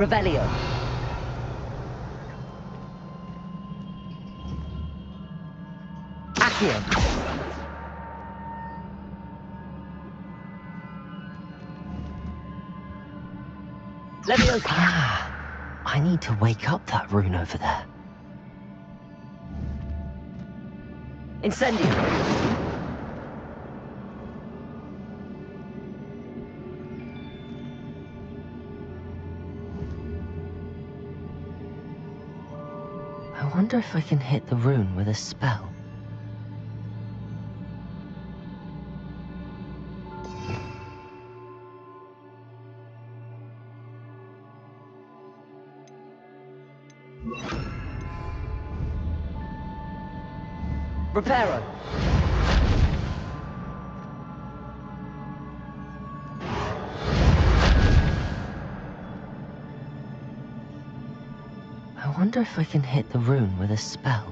Revelio. Accio. Leviosa. Ah, I need to wake up that rune over there. Incendio. I wonder if I can hit the rune with a spell. Reparo. I wonder if I can hit the rune with a spell.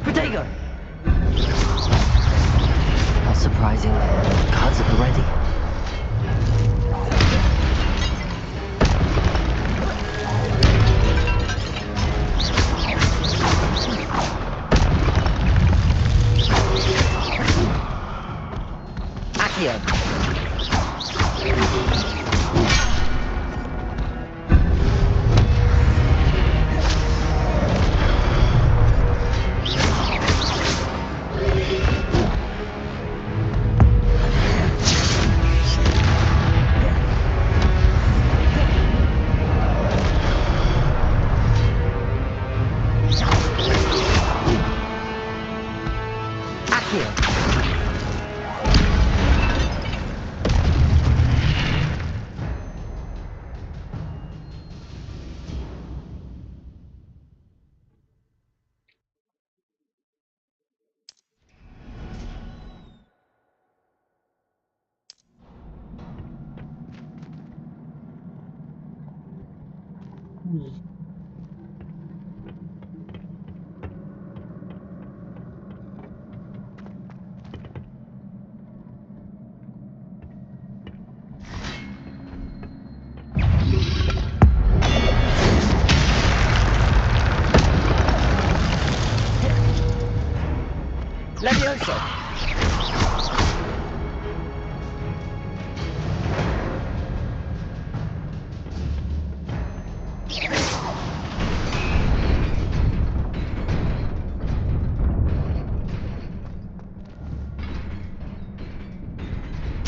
Protego. Not surprising. Cards at the ready. Accio. Leviosa.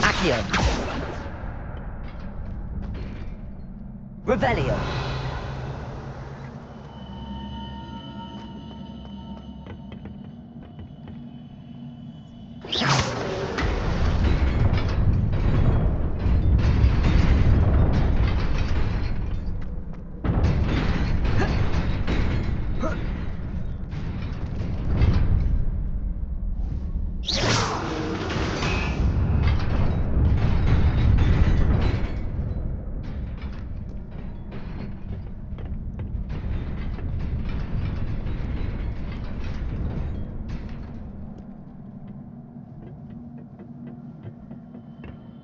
Accio. Revelio.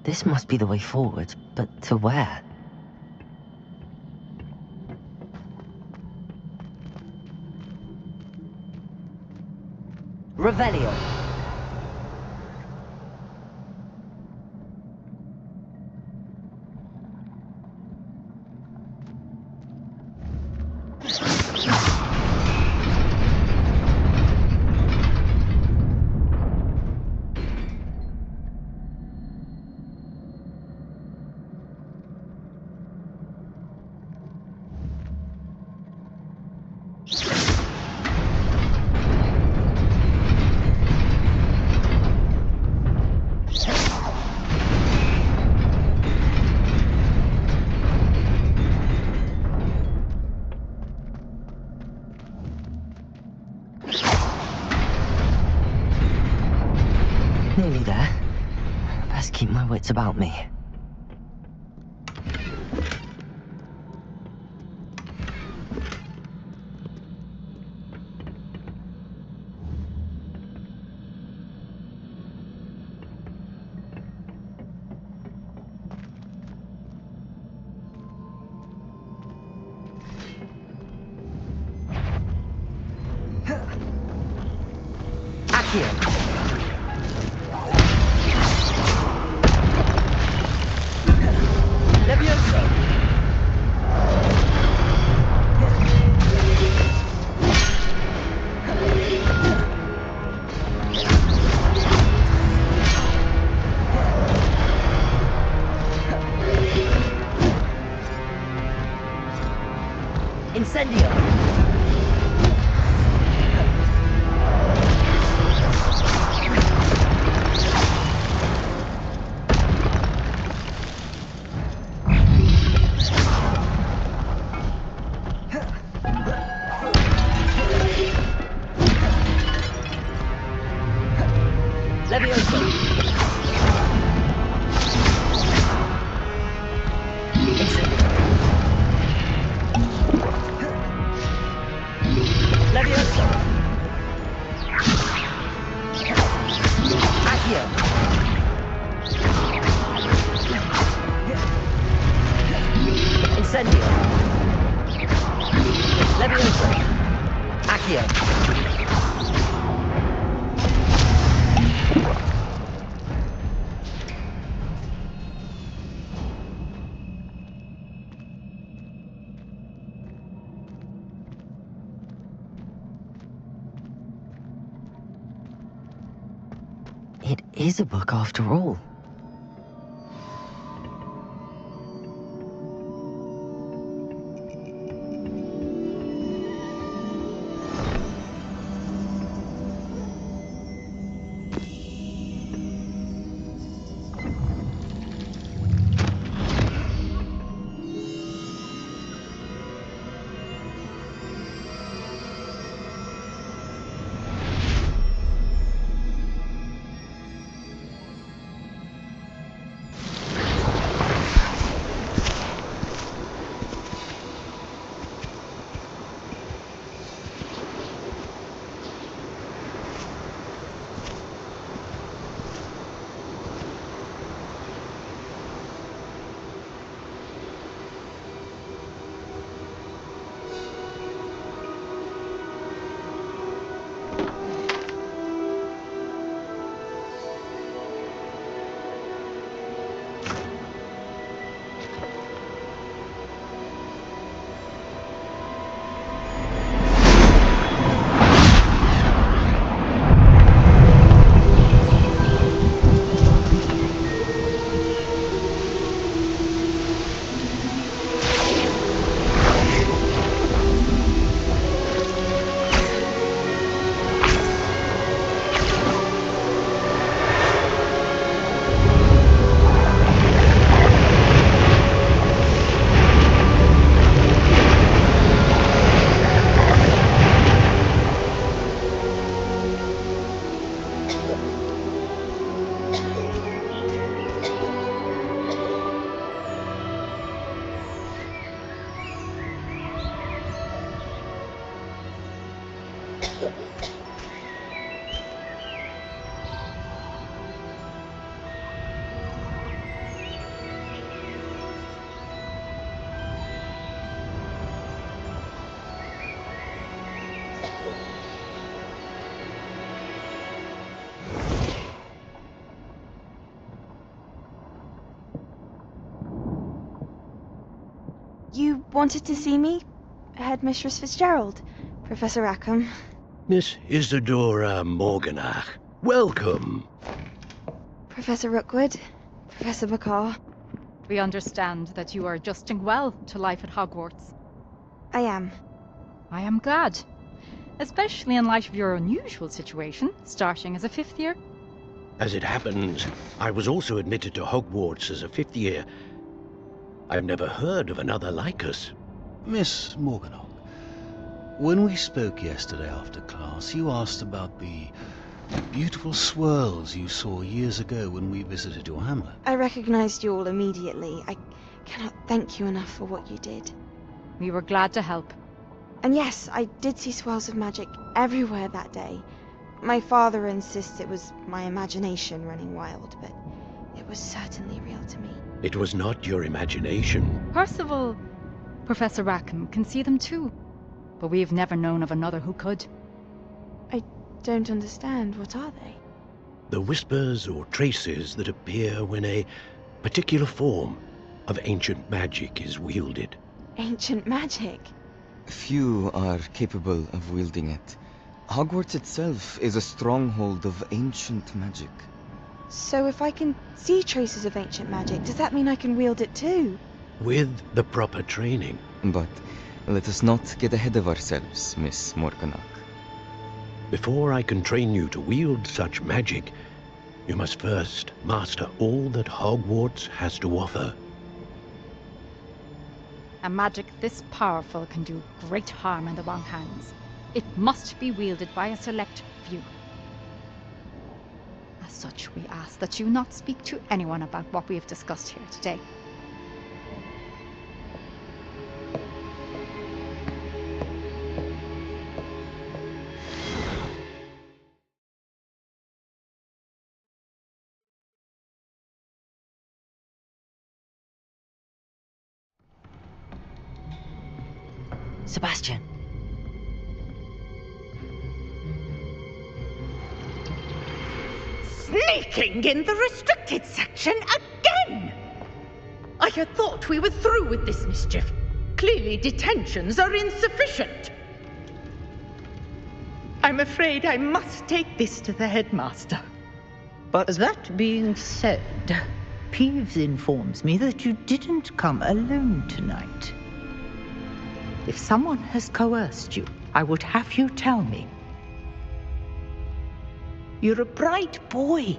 This must be the way forward, but to where? Revelio. it's about me. Accio. Levioso. Incendio. Levioso. Incendio. Levioso. Accio. Incendio. Levioso. Accio. It is a book after all. You wanted to see me? Headmistress Fitzgerald, Professor Rackham. Miss Isadora Morganach, welcome. Professor Rookwood, Professor Bakar. We understand that you are adjusting well to life at Hogwarts. I am. I am glad, especially in light of your unusual situation, starting as a fifth year. As it happens, I was also admitted to Hogwarts as a fifth year. I've never heard of another like us. Miss Morganach, when we spoke yesterday after class, you asked about the Beautiful swirls you saw years ago when we visited your hamlet. I recognized you all immediately. I cannot thank you enough for what you did. We were glad to help. And yes, I did see swirls of magic everywhere that day. My father insists it was my imagination running wild, but it was certainly real to me. It was not your imagination. Percival, Professor Rackham can see them too. But we've never known of another who could. I don't understand. What are they? The whispers or traces that appear when a particular form of ancient magic is wielded. Ancient magic? Few are capable of wielding it. Hogwarts itself is a stronghold of ancient magic. So if I can see traces of ancient magic, does that mean I can wield it too? With the proper training. But let us not get ahead of ourselves, Miss Morganach. Before I can train you to wield such magic, you must first master all that Hogwarts has to offer. A magic this powerful can do great harm in the wrong hands. It must be wielded by a select few. As such, we ask that you not speak to anyone about what we have discussed here today. Sebastian. Sneaking in the restricted section again! I had thought we were through with this mischief. Clearly detentions are insufficient. I'm afraid I must take this to the headmaster. But that being said, Peeves informs me that you didn't come alone tonight. If someone has coerced you, I would have you tell me. You're a bright boy.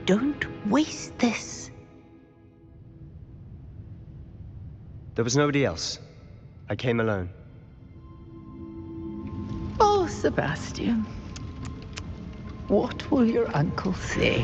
Don't waste this. There was nobody else. I came alone. Oh, Sebastian. What will your uncle say?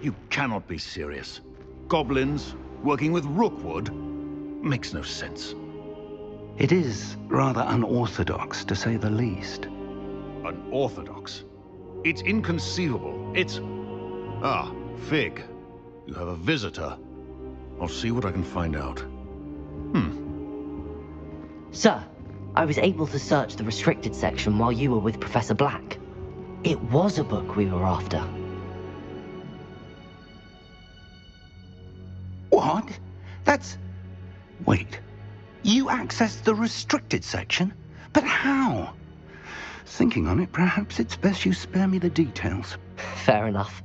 You cannot be serious. Goblins working with Rookwood? Makes no sense. It is rather unorthodox, to say the least. Unorthodox? It's inconceivable. It's... Ah, Fig. You have a visitor. I'll see what I can find out. Sir, I was able to search the restricted section while you were with Professor Black. It was a book we were after. What? That's... Wait. You accessed the restricted section? But how? Thinking on it, perhaps it's best you spare me the details. Fair enough.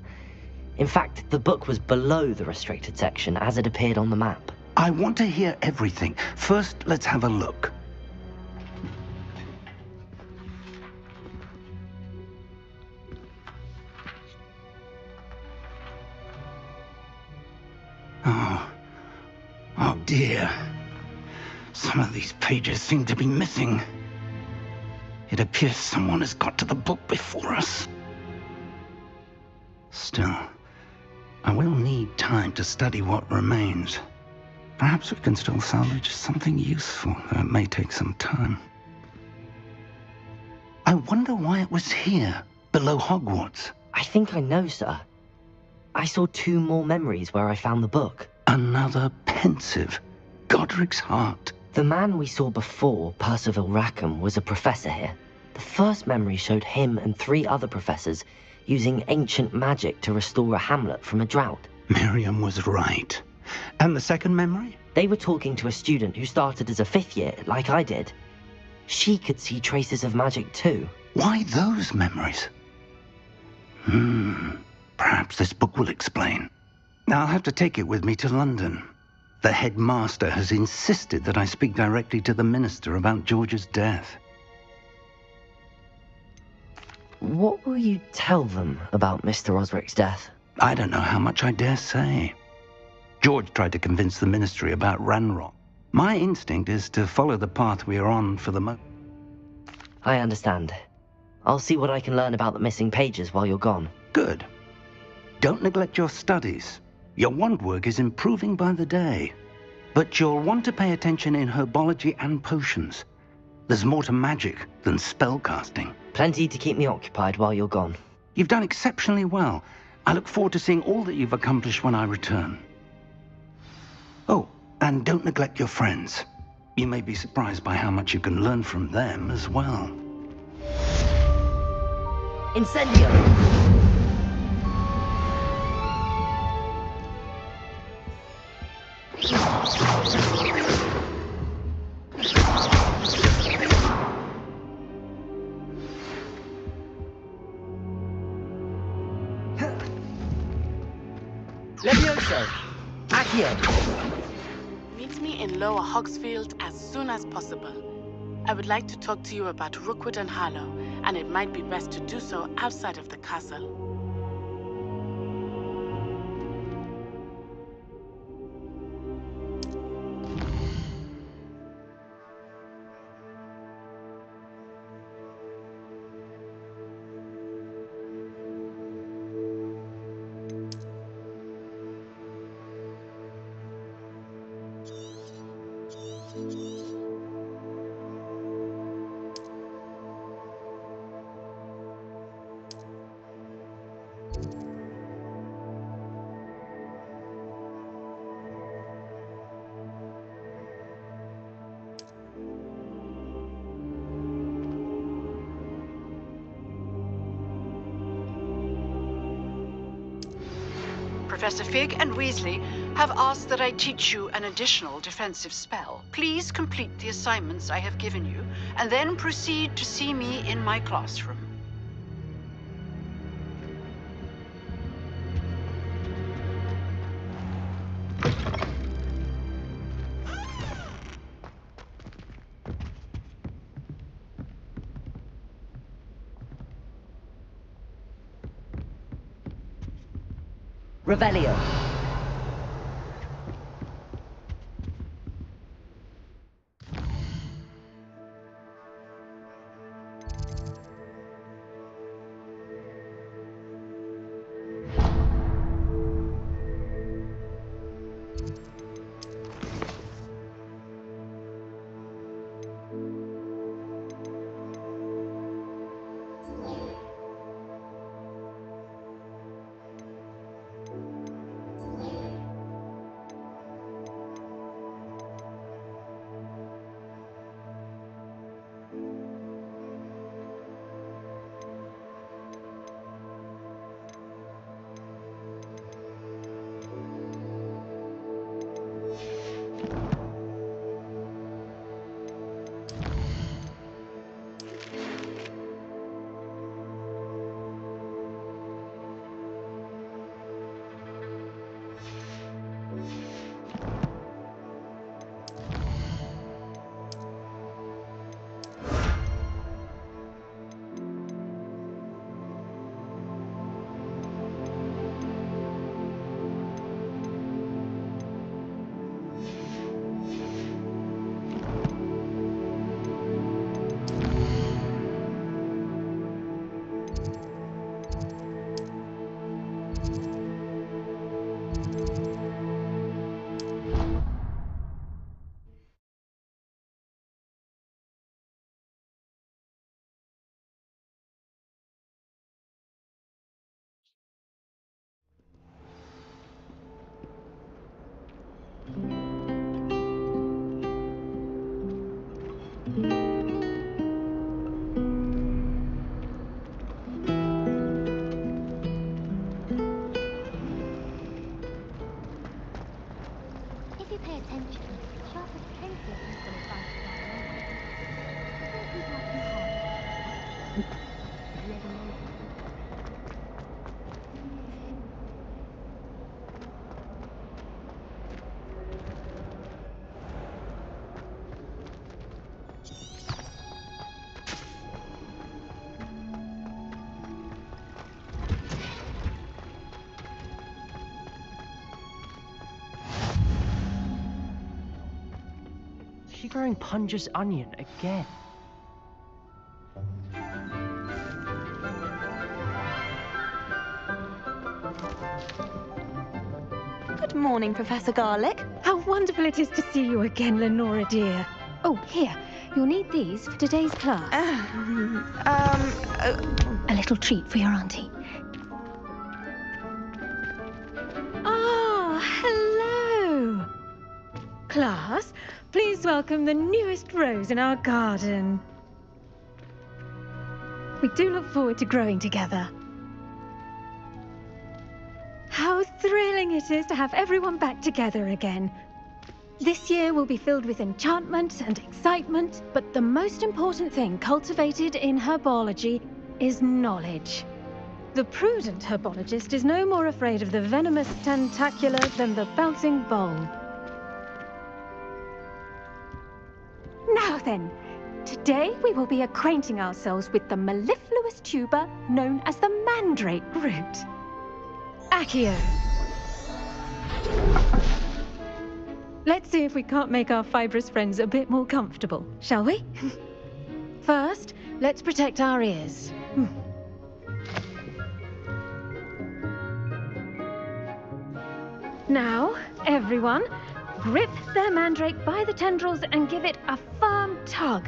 In fact, the book was below the restricted section as it appeared on the map. I want to hear everything. First, let's have a look. Oh dear. Some of these pages seem to be missing. It appears someone has got to the book before us. Still, I will need time to study what remains. Perhaps we can still salvage something useful, though it may take some time. I wonder why it was here, below Hogwarts. I think I know, sir. I saw 2 more memories where I found the book. Another pensive. Godric's heart. The man we saw before, Percival Rackham, was a professor here. The first memory showed him and 3 other professors using ancient magic to restore a hamlet from a drought. Miriam was right. And the second memory? They were talking to a student who started as a 5th year, like I did. She could see traces of magic too. Why those memories? Perhaps this book will explain. I'll have to take it with me to London. The headmaster has insisted that I speak directly to the minister about George's death. What will you tell them about Mr. Osric's death? I don't know how much I dare say. George tried to convince the ministry about Ranrock. My instinct is to follow the path we are on for the moment. I understand. I'll see what I can learn about the missing pages while you're gone. Good. Don't neglect your studies. Your wand work is improving by the day. But you'll want to pay attention in herbology and potions. There's more to magic than spellcasting. Plenty to keep me occupied while you're gone. You've done exceptionally well. I look forward to seeing all that you've accomplished when I return. Oh, and don't neglect your friends. You may be surprised by how much you can learn from them as well. Incendio! Levioso! Accio! Meet me in Lower Hogsfield as soon as possible. I would like to talk to you about Rookwood and Harlow, and it might be best to do so outside of the castle. Professor Fig and Weasley have asked that I teach you an additional defensive spell. Please complete the assignments I have given you, and then proceed to see me in my classroom. Revelio. If you pay attention, she offers plenty of useful advice about learning. Don't keep up too hard. You ever know? Is she growing Punja's onion again? Good morning, Professor Garlick. How wonderful it is to see you again, Lenora dear. Oh, here. You'll need these for today's class. A little treat for your auntie. Ah, hello. Class, please welcome the newest rose in our garden. We do look forward to growing together. How thrilling it is to have everyone back together again. This year will be filled with enchantment and excitement, but the most important thing cultivated in herbology is knowledge. The prudent herbologist is no more afraid of the venomous tentacula than the bouncing bulb. Now then, today we will be acquainting ourselves with the mellifluous tuber known as the mandrake root. Accio. Let's see if we can't make our fibrous friends a bit more comfortable, shall we? First, let's protect our ears. Now, everyone, grip their mandrake by the tendrils and give it a firm tug.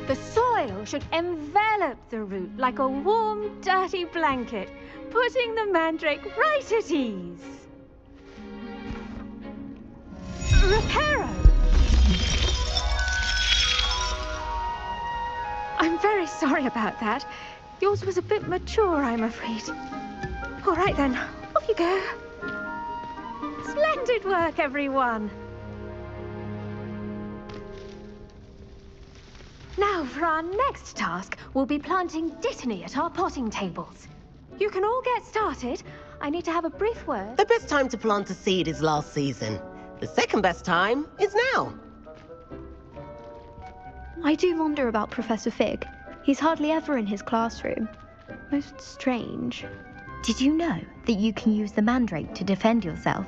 The soil should envelop the root like a warm, dirty blanket, putting the mandrake right at ease. Reparo! I'm very sorry about that. Yours was a bit mature, I'm afraid. All right then, off you go. Splendid work, everyone. Now, for our next task, we'll be planting Dittany at our potting tables. You can all get started. I need to have a brief word. The best time to plant a seed is last season. The second best time is now. I do wonder about Professor Fig. He's hardly ever in his classroom. Most strange. Did you know that you can use the mandrake to defend yourself?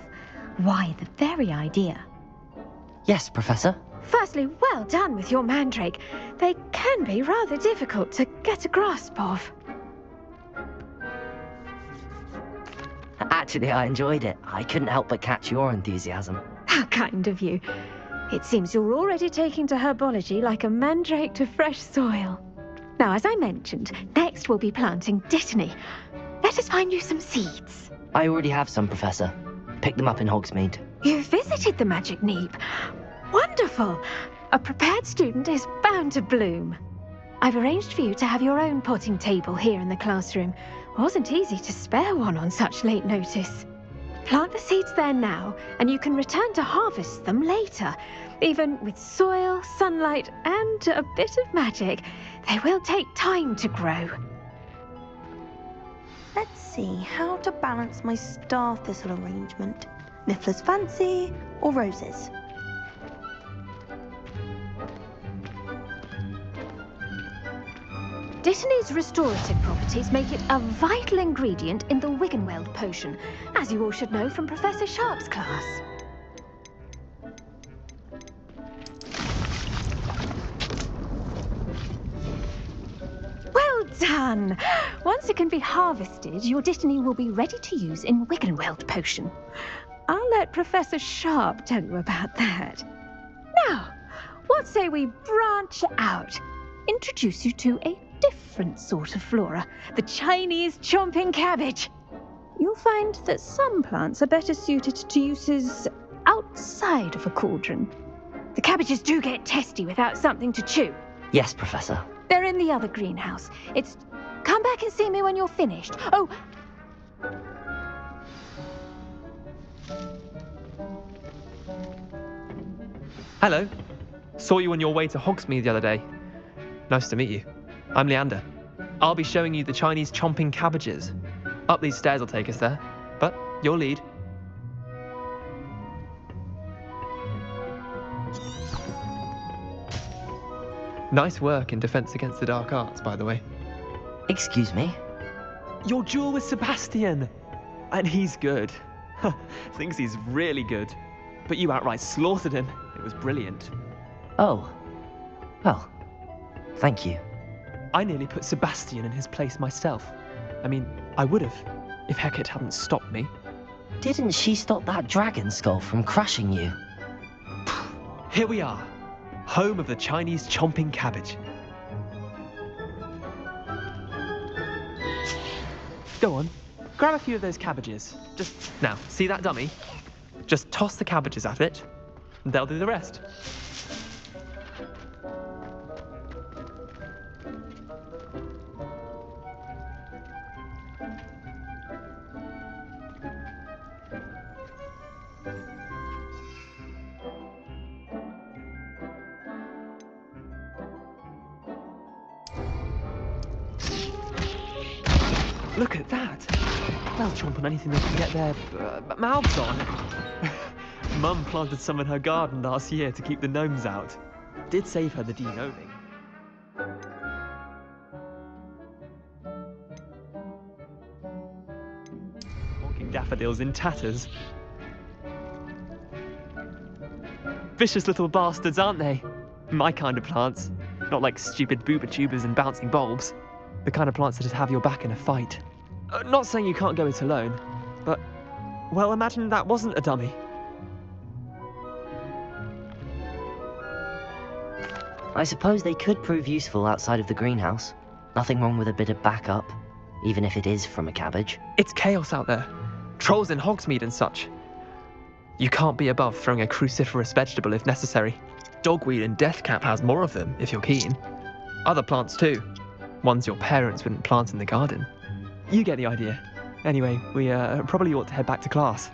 Why, the very idea. Yes, Professor. Firstly, well done with your mandrake. They can be rather difficult to get a grasp of. Actually, I enjoyed it. I couldn't help but catch your enthusiasm. How kind of you. It seems you're already taking to herbology like a mandrake to fresh soil. Now, as I mentioned, next we'll be planting dittany. Let us find you some seeds. I already have some, Professor. Picked them up in Hogsmeade. You visited the Magic Neep. Wonderful! A prepared student is bound to bloom. I've arranged for you to have your own potting table here in the classroom. Wasn't easy to spare one on such late notice. Plant the seeds there now, and you can return to harvest them later. Even with soil, sunlight, and a bit of magic, they will take time to grow. Let's see how to balance my star thistle arrangement. Niffler's fancy or roses? Dittany's restorative properties make it a vital ingredient in the Wiggenweld potion, as you all should know from Professor Sharp's class. Well done! Once it can be harvested, your Dittany will be ready to use in Wiggenweld potion. I'll let Professor Sharp tell you about that. Now, what say we branch out? Introduce you to a different sort of flora, the Chinese chomping cabbage. You'll find that some plants are better suited to uses outside of a cauldron. The cabbages do get testy without something to chew. Yes, Professor. They're in the other greenhouse. Come back and see me when you're finished. Oh! Hello. Saw you on your way to Hogsmeade the other day. Nice to meet you. I'm Leander. I'll be showing you the Chinese chomping cabbages. Up these stairs will take us there, but your lead. Nice work in Defense Against the Dark Arts, by the way. Excuse me? Your duel with Sebastian! And he's good. Thinks he's really good. But you outright slaughtered him. It was brilliant. Oh. Well, thank you. I nearly put Sebastian in his place myself. I mean, I would have, if Hecate hadn't stopped me. Didn't she stop that dragon skull from crushing you? Here we are. Home of the Chinese chomping cabbage. Go on, grab a few of those cabbages. Now, see that dummy? Just toss the cabbages at it, and they'll do the rest. Look at that! They'll chomp on anything they can get their mouths on. Mum planted some in her garden last year to keep the gnomes out. Did save her the de-gnoming. Honking daffodils in tatters. Vicious little bastards, aren't they? My kind of plants. Not like stupid booba tubers and bouncing bulbs. The kind of plants that'd have your back in a fight. Not saying you can't go it alone, but, well, imagine that wasn't a dummy. I suppose they could prove useful outside of the greenhouse. Nothing wrong with a bit of backup, even if it is from a cabbage. It's chaos out there. Trolls in Hogsmeade and such. You can't be above throwing a cruciferous vegetable if necessary. Dogweed and deathcap has more of them, if you're keen. Other plants too. Ones your parents wouldn't plant in the garden. You get the idea. Anyway, we probably ought to head back to class.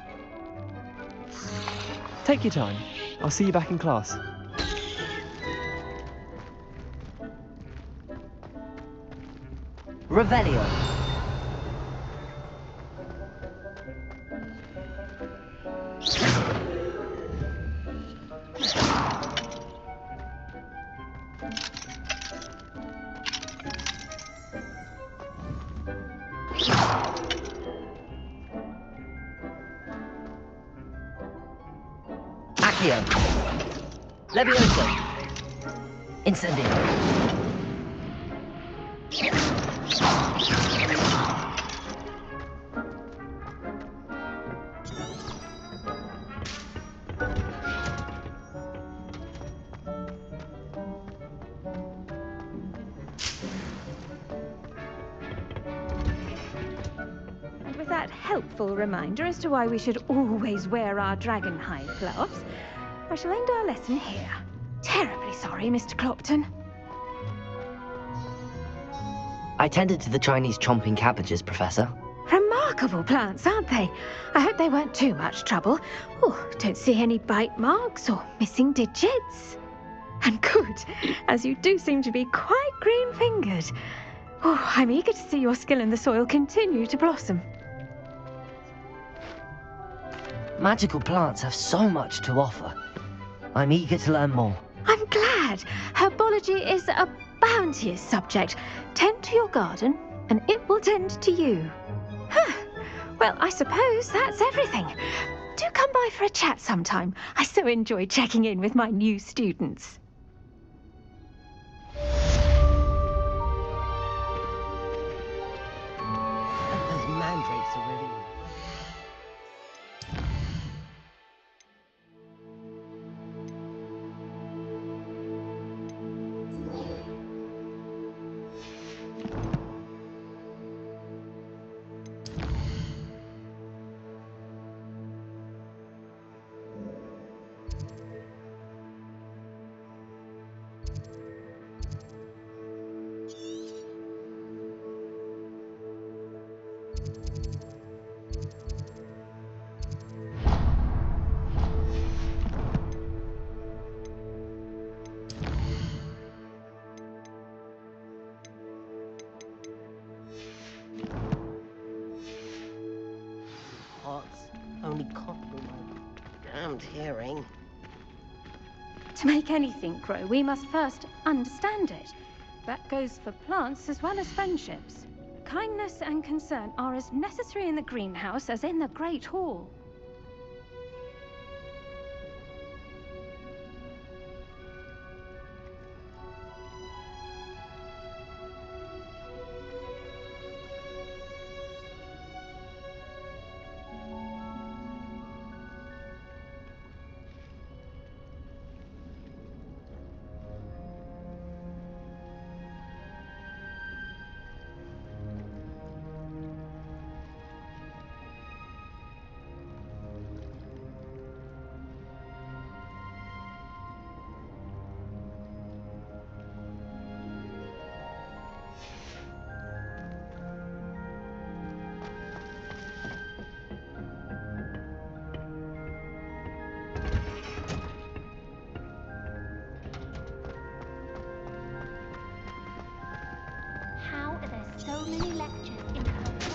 Take your time. I'll see you back in class. Revelio. Accio. Levioso! Incendio! And with that helpful reminder as to why we should always wear our dragonhide gloves, I shall end our lesson here. Terribly sorry, Mr. Clopton. I tended to the Chinese chomping cabbages, Professor. Remarkable plants, aren't they? I hope they weren't too much trouble. Oh, don't see any bite marks or missing digits. And good, as you do seem to be quite green-fingered. Oh, I'm eager to see your skill in the soil continue to blossom. Magical plants have so much to offer. I'm eager to learn more. I'm glad. Herbology is a bounteous subject. Tend to your garden, and it will tend to you. Huh. Well, I suppose that's everything. Do come by for a chat sometime. I so enjoy checking in with my new students. Those mandrakes are really... Only cotton in my damned hearing. To make anything grow, we must first understand it. That goes for plants as well as friendships. Kindness and concern are as necessary in the greenhouse as in the Great Hall. How are there so many lectures in Hogwarts?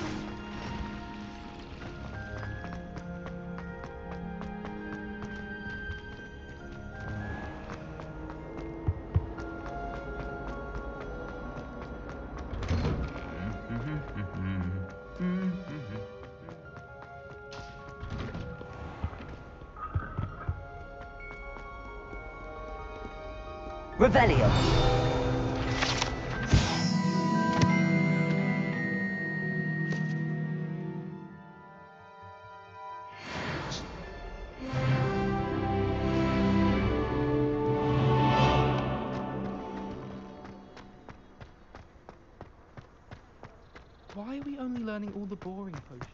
Revelio! Why are we only learning all the boring potions?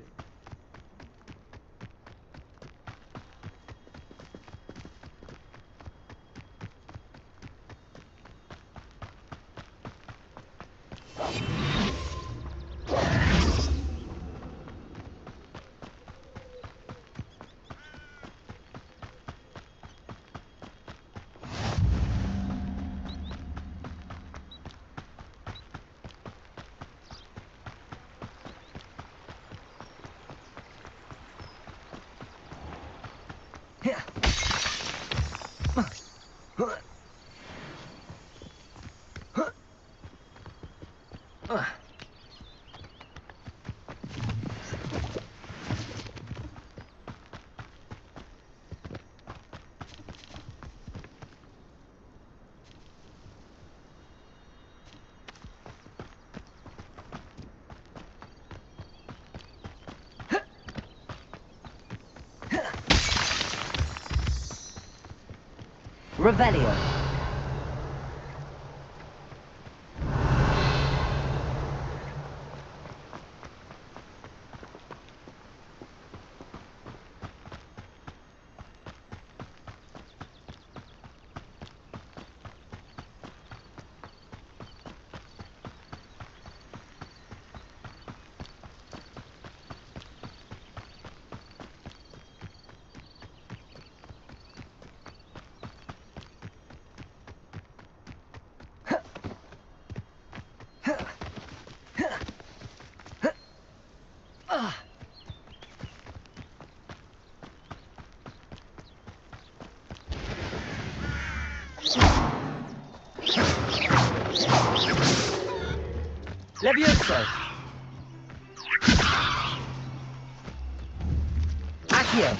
Revelio. Levioso. Accio.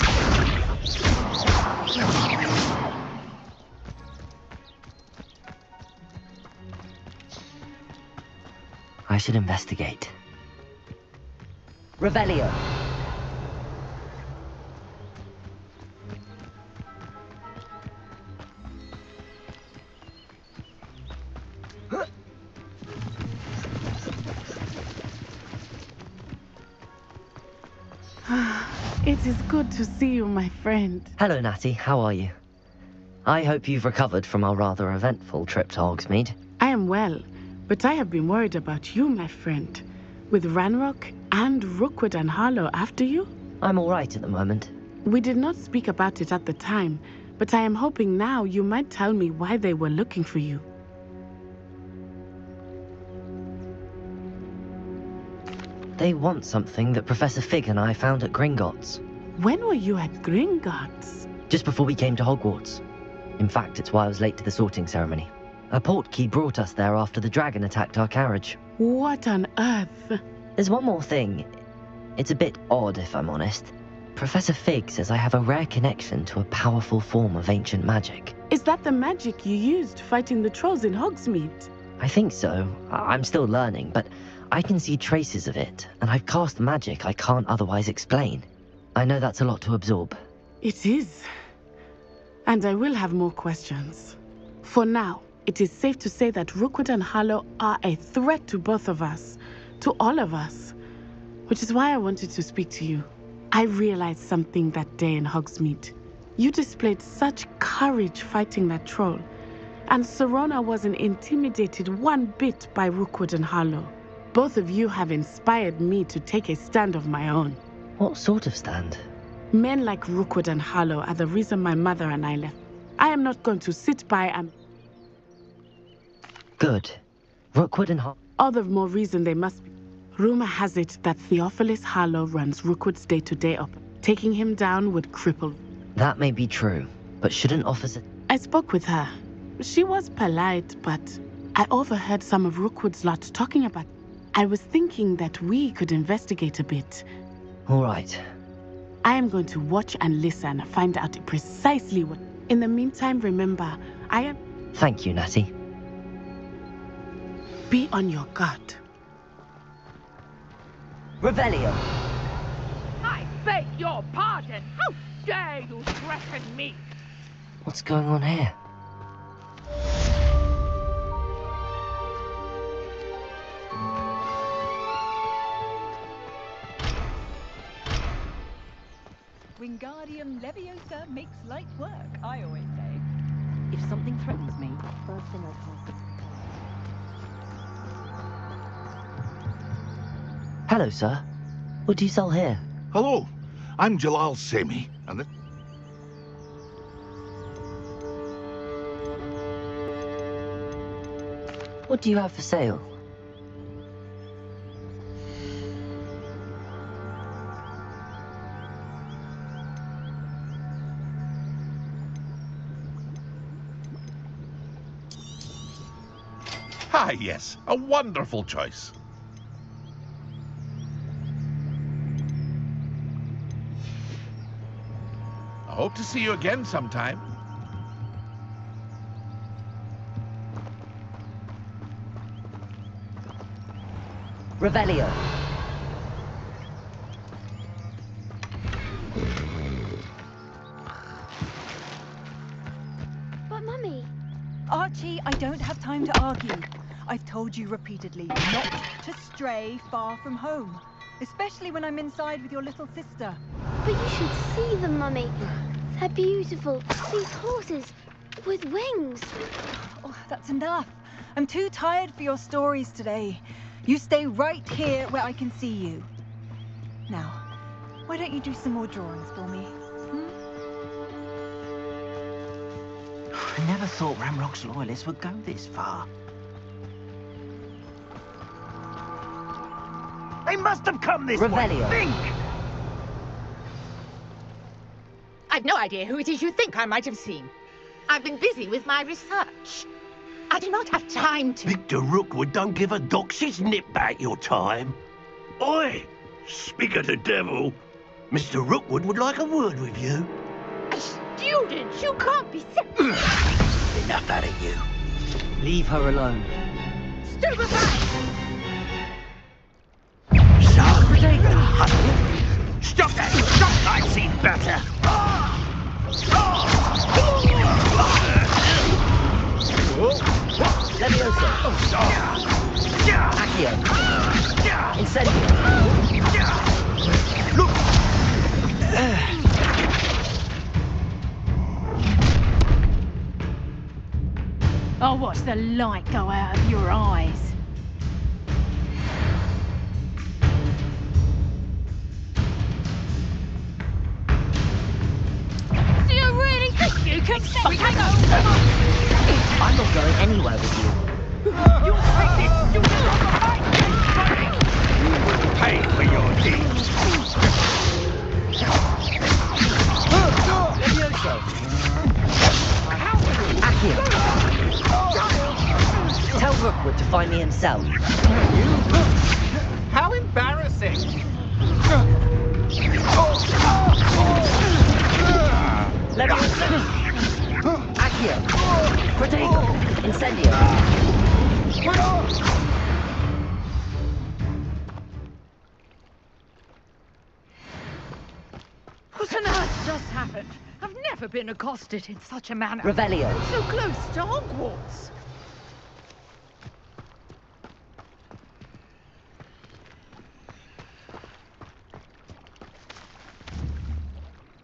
I should investigate. Revelio. It is good to see you, my friend. Hello, Natty. How are you? I hope you've recovered from our rather eventful trip to Hogsmeade. I am well, but I have been worried about you, my friend. With Ranrock and Rookwood and Harlow after you? I'm all right at the moment. We did not speak about it at the time, but I am hoping now you might tell me why they were looking for you. They want something that Professor Fig and I found at Gringotts. When were you at Gringotts? Just before we came to Hogwarts. In fact, it's why I was late to the sorting ceremony. A portkey brought us there after the dragon attacked our carriage. What on earth? There's one more thing. It's a bit odd, if I'm honest. Professor Fig says I have a rare connection to a powerful form of ancient magic. Is that the magic you used fighting the trolls in Hogsmeade? I think so. I'm still learning, but I can see traces of it, and I've cast magic I can't otherwise explain. I know that's a lot to absorb. It is. And I will have more questions. For now, it is safe to say that Rookwood and Harlow are a threat to both of us, to all of us, which is why I wanted to speak to you. I realized something that day in Hogsmeade. You displayed such courage fighting that troll, and Serona wasn't intimidated one bit by Rookwood and Harlow. Both of you have inspired me to take a stand of my own. What sort of stand? Men like Rookwood and Harlow are the reason my mother and I left. I am not going to sit by and... Good. Rookwood and Harlow... All the more reason they must be. Rumor has it that Theophilus Harlow runs Rookwood's day-to-day op. Taking him down would cripple... That may be true, but shouldn't officer... I spoke with her. She was polite, but I overheard some of Rookwood's lot talking about... I was thinking that we could investigate a bit. All right. I am going to watch and listen, find out precisely what... In the meantime, remember, I am... Thank you, Natty. Be on your guard. Revelio. I beg your pardon. How dare you threaten me? What's going on here? Wingardium Leviosa makes light work, I always say. If something threatens me, first thing I call. Hello, sir. What do you sell here? Hello, I'm Jalal Semi, and What do you have for sale? Ah, yes, a wonderful choice. I hope to see you again sometime. Revelio. But Mummy, Archie, I don't have time to argue. I've told you repeatedly not to stray far from home, especially when I'm inside with your little sister. But you should see them, Mummy. They're beautiful. These horses with wings. Oh, that's enough. I'm too tired for your stories today. You stay right here where I can see you. Now, why don't you do some more drawings for me? I never thought Ramrock's loyalists would go this far. They must have come this Revelio. way. Think! I've no idea who it is you think I might have seen. I've been busy with my research. I do not have time to... Victor Rookwood don't give a doxy's nip back your time. Oi! Speak of the devil. Mr. Rookwood would like a word with you. Student, you can't be... Enough out of you. Leave her alone. Stupefy! Stop that! Stop! I've seen better! Levioso. Accio. Incendio. Look! I'll watch the light go out of your eyes. Do you really think you can stop me? I'm not going anywhere with you. You'll take this student on the right. You will pay for your deeds. Levioso. Accio. Tell Rookwood to find me himself. How embarrassing! Levioso. Accio. Protego. Incendio. What on earth just happened? I've never been accosted in such a manner. Revelio. So close to Hogwarts.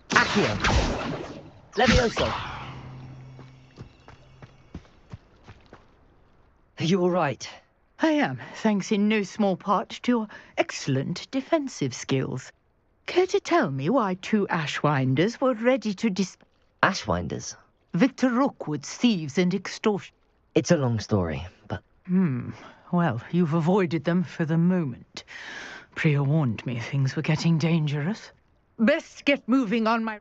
Accio. Levioso. Are you all right? I am, thanks in no small part to your excellent defensive skills. Care to tell me why 2 Ashwinders were ready to Ashwinders? Victor Rookwood's thieves and extortion. It's a long story, but... Well, you've avoided them for the moment. Priya warned me things were getting dangerous. Best get moving on my...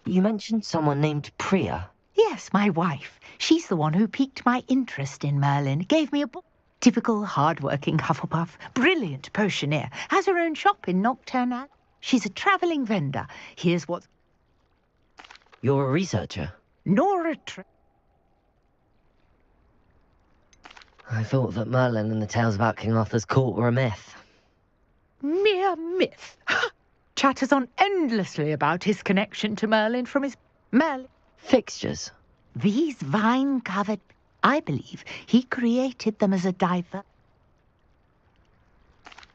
You mentioned someone named Priya. Yes, my wife. She's the one who piqued my interest in Merlin. Gave me a book. Typical hard-working Hufflepuff. Brilliant potioneer. Has her own shop in Nocturne Alley. She's a travelling vendor. Here's what's... You're a researcher? Nor a I thought that Merlin and the tales about King Arthur's court were a myth. Mere myth. Chatters on endlessly about his connection to Merlin from his... Fixtures? These vine-covered... I believe he created them as a diver...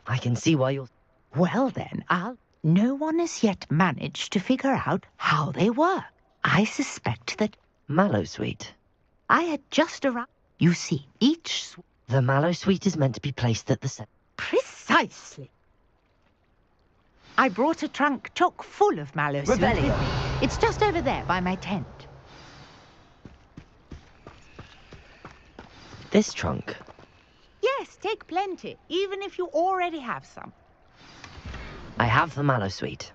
I can see why you're... Well then, No one has yet managed to figure out how they work. I suspect that... Mallowsweet? I had just arrived... You see, each... The Mallowsweet is meant to be placed at the center. Precisely. I brought a trunk chock full of Mallowsweet with me. It's just over there by my tent. This trunk? Yes, take plenty, even if you already have some. I have the Mallowsweet.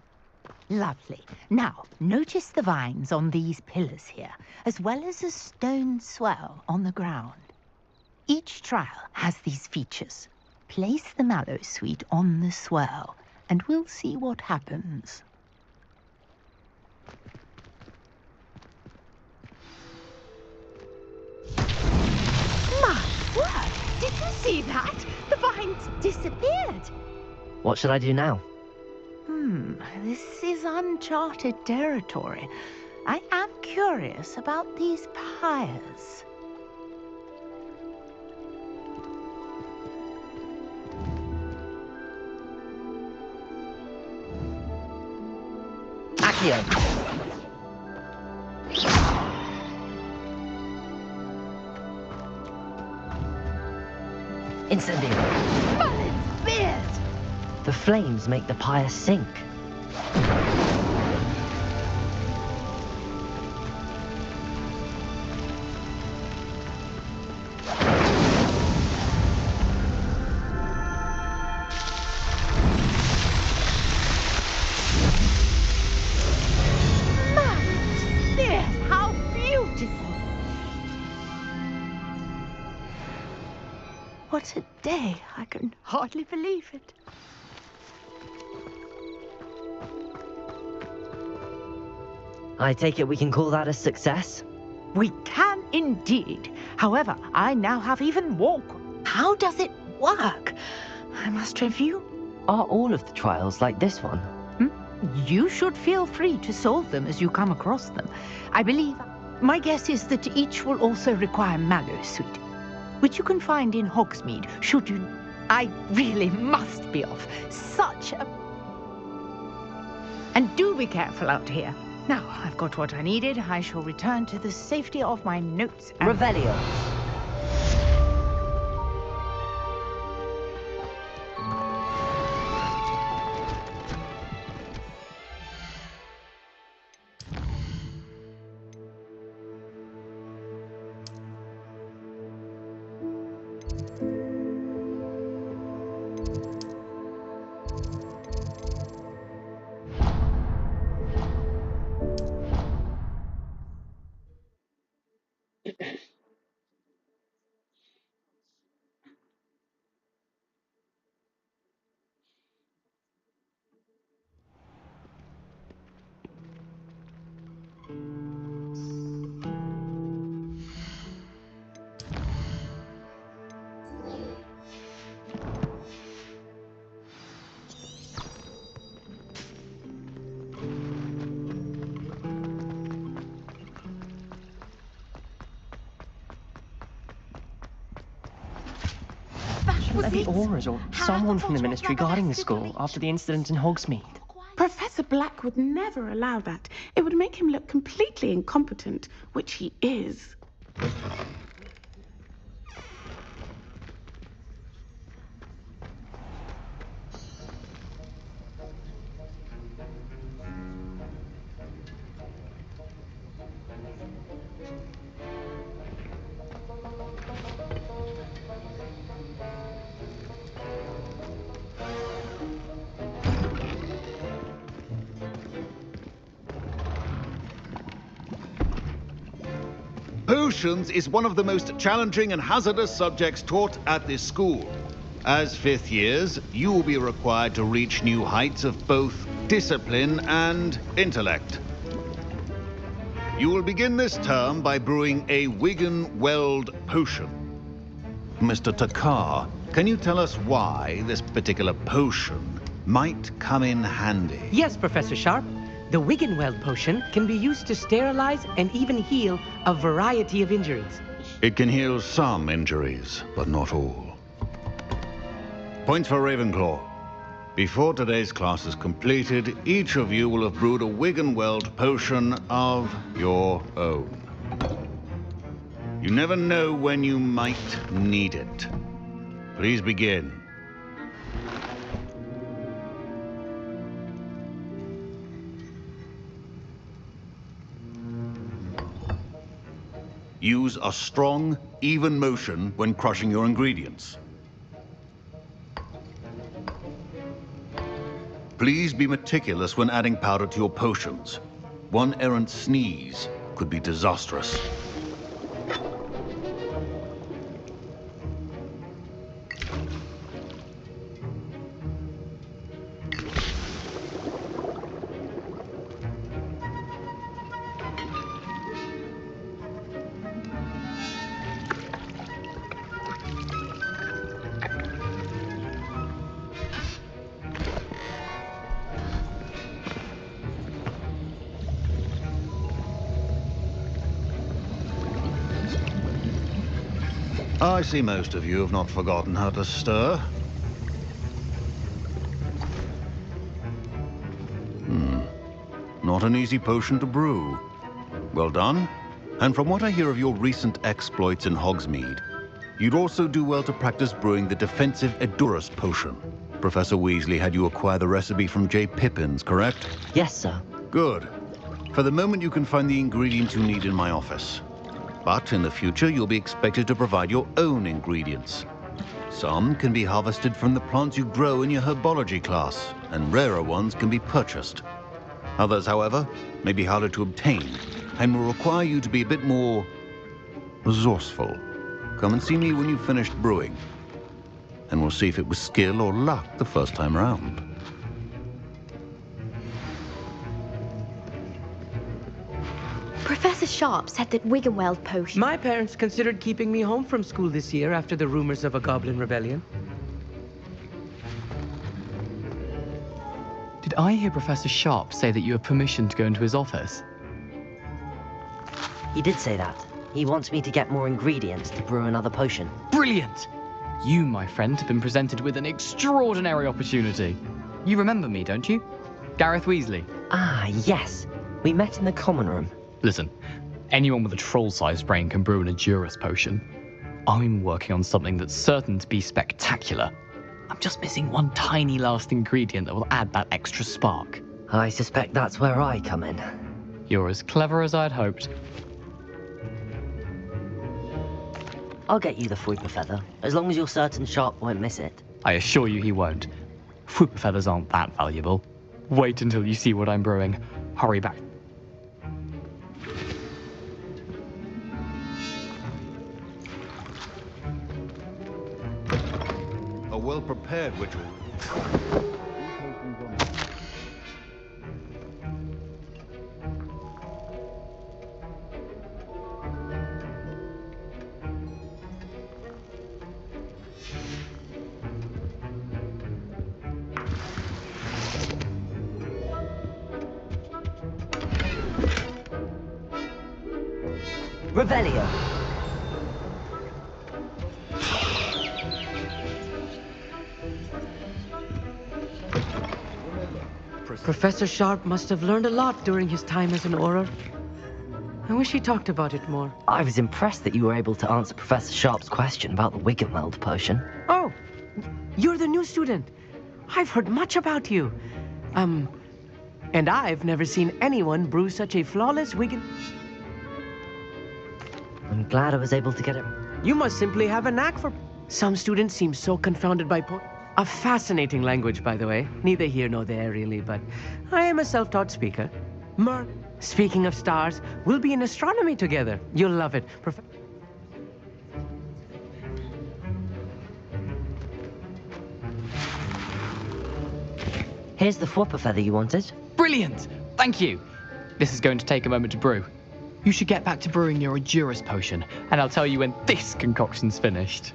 Lovely. Now, notice the vines on these pillars here, as well as a stone swell on the ground. Each trial has these features. Place the Mallowsweet on the swell, and we'll see what happens. My word! Did you see that? The vines disappeared. What should I do now? This is uncharted territory. I am curious about these pyres. Accio! Incendio! But it's fierce! The flames make the pyre sink. How beautiful! What a day! I can hardly believe it. I take it we can call that a success? We can indeed. However, I now have even more. How does it work? I must review. Are all of the trials like this one? You should feel free to solve them as you come across them. I believe. My guess is that each will also require mallow sweet, which you can find in Hogsmeade, should you... I really must be off. Such a... And do be careful out here. Now, I've got what I needed. I shall return to the safety of my notes and... Revelio. The Auras or someone from the Ministry guarding the school after the incident in Hogsmeade. Professor Black would never allow that. It would make him look completely incompetent, which he is. Potions is one of the most challenging and hazardous subjects taught at this school. As fifth years, you will be required to reach new heights of both discipline and intellect. You will begin this term by brewing a Wigan Weld potion. Mr. Takar, can you tell us why this particular potion might come in handy? Yes, Professor Sharp. The Wiggenweld potion can be used to sterilize and even heal a variety of injuries. It can heal some injuries, but not all. Point for Ravenclaw. Before today's class is completed, each of you will have brewed a Wiggenweld potion of your own. You never know when you might need it. Please begin. Use a strong, even motion when crushing your ingredients. Please be meticulous when adding powder to your potions. One errant sneeze could be disastrous. I see most of you have not forgotten how to stir. Not an easy potion to brew. Well done. And from what I hear of your recent exploits in Hogsmeade, you'd also do well to practice brewing the defensive Edurus potion. Professor Weasley had you acquire the recipe from J. Pippin's, correct? Yes, sir. Good. For the moment, you can find the ingredients you need in my office. But in the future, you'll be expected to provide your own ingredients. Some can be harvested from the plants you grow in your herbology class, and rarer ones can be purchased. Others, however, may be harder to obtain, and will require you to be a bit more resourceful. Come and see me when you've finished brewing, and we'll see if it was skill or luck the first time round. Professor Sharp said that Wiggenweld potion... My parents considered keeping me home from school this year after the rumors of a goblin rebellion. Did I hear Professor Sharp say that you have permission to go into his office? He did say that. He wants me to get more ingredients to brew another potion. Brilliant! You, my friend, have been presented with an extraordinary opportunity. You remember me, don't you? Gareth Weasley. Ah, yes. We met in the common room. Listen, anyone with a troll-sized brain can brew an Edurus potion. I'm working on something that's certain to be spectacular. I'm just missing one tiny last ingredient that will add that extra spark. I suspect that's where I come in. You're as clever as I'd hoped. I'll get you the Fruiper Feather, as long as you're certain Sharp won't miss it. I assure you he won't. Fruiper feathers aren't that valuable. Wait until you see what I'm brewing. Hurry back. A well-prepared witch. Revelio. Professor Sharp must have learned a lot during his time as an Auror. I wish he talked about it more. I was impressed that you were able to answer Professor Sharp's question about the Wiggenweld potion. Oh, you're the new student. I've heard much about you. And I've never seen anyone brew such a flawless Wiggen... I'm glad I was able to get it. You must simply have a knack for... Some students seem so confounded by a fascinating language, by the way. Neither here nor there, really, but I am a self-taught speaker. Speaking of stars, we'll be in astronomy together. You'll love it. Here's the Fruiper Feather you wanted. Brilliant! Thank you. This is going to take a moment to brew. You should get back to brewing your Edurus potion, and I'll tell you when this concoction's finished.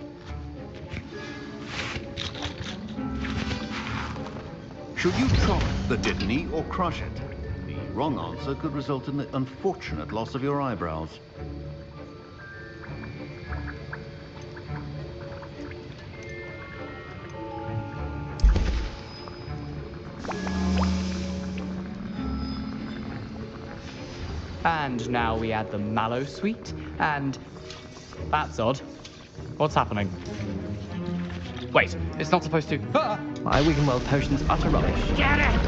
Should you chop the Dittany or crush it? The wrong answer could result in the unfortunate loss of your eyebrows. And now we add the mallow sweet, and... That's odd. What's happening? Wait, it's not supposed to... Ah! My Wiggenweld potion's utter rubbish. Get it!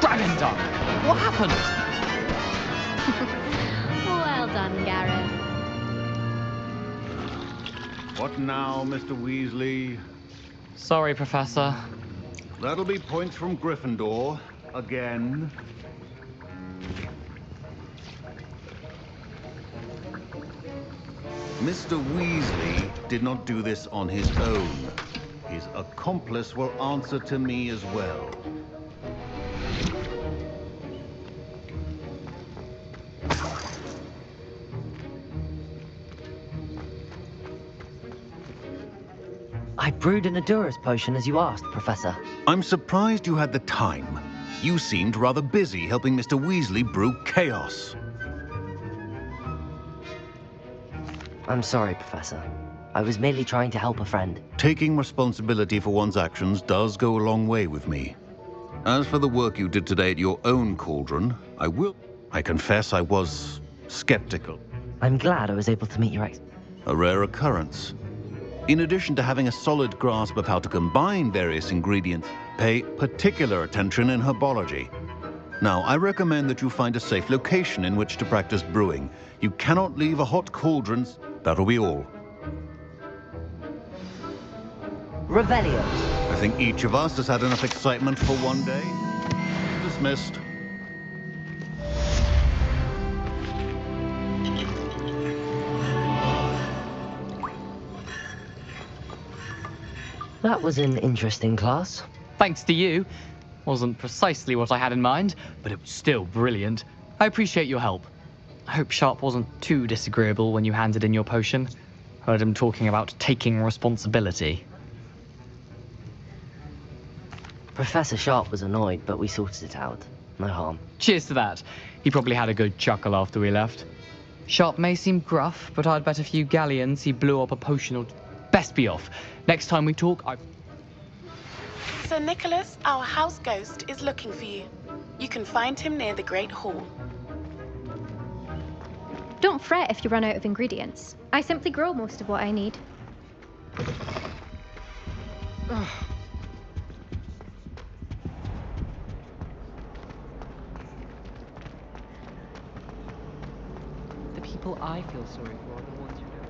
Dragon Duck! What happened? Well done, Gareth. What now, Mr. Weasley? Sorry, Professor. That'll be points from Gryffindor. Again. Mr. Weasley did not do this on his own. His accomplice will answer to me as well. I brewed an Edurus potion as you asked, Professor. I'm surprised you had the time. You seemed rather busy helping Mr. Weasley brew chaos. I'm sorry, Professor. I was merely trying to help a friend. Taking responsibility for one's actions does go a long way with me. As for the work you did today at your own cauldron, I confess I was skeptical. I'm glad I was able to meet your A rare occurrence. In addition to having a solid grasp of how to combine various ingredients, pay particular attention in herbology. Now, I recommend that you find a safe location in which to practice brewing. You cannot leave a hot cauldron. That'll be all. Revelio. I think each of us has had enough excitement for one day. Dismissed. That was an interesting class. Thanks to you. Wasn't precisely what I had in mind, but it was still brilliant. I appreciate your help. I hope Sharp wasn't too disagreeable when you handed in your potion. Heard him talking about taking responsibility. Professor Sharp was annoyed, but we sorted it out. No harm. Cheers to that. He probably had a good chuckle after we left. Sharp may seem gruff, but I'd bet a few galleons he blew up a potion or... Best be off. Next time we talk, Sir Nicholas, our house ghost, is looking for you. You can find him near the Great Hall. Don't fret if you run out of ingredients. I simply grow most of what I need. The people I feel sorry for are the ones who don't.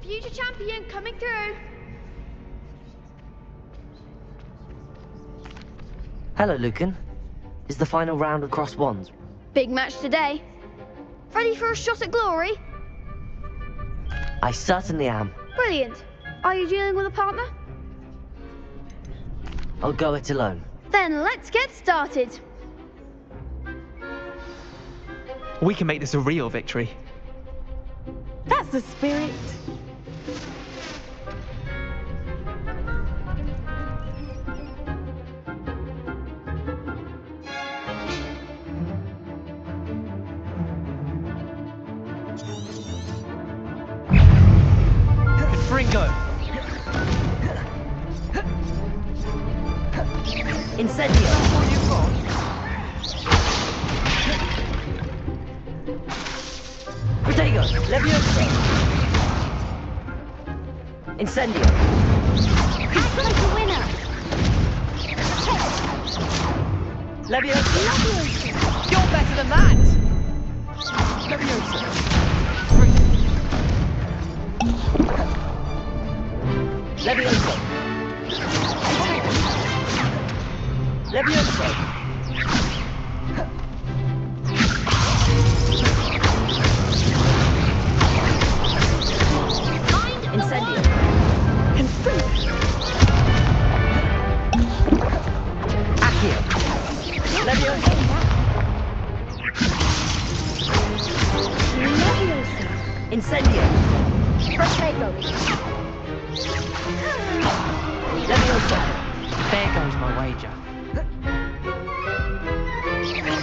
Future champion coming through. Hello, Lucan. Is the final round of cross wands? Big match today. Ready for a shot at glory? I certainly am. Brilliant. Are you dealing with a partner? I'll go it alone. Then let's get started. We can make this a real victory. That's the spirit. Fringo! Incendio! Protego! Levioso! Incendio! Act like a winner. Levioso! You're better than that! Levioso! Levioso! Levioso! Incendio! Accio! Levioso! Incendio! Protego! Levioso! There goes my wager.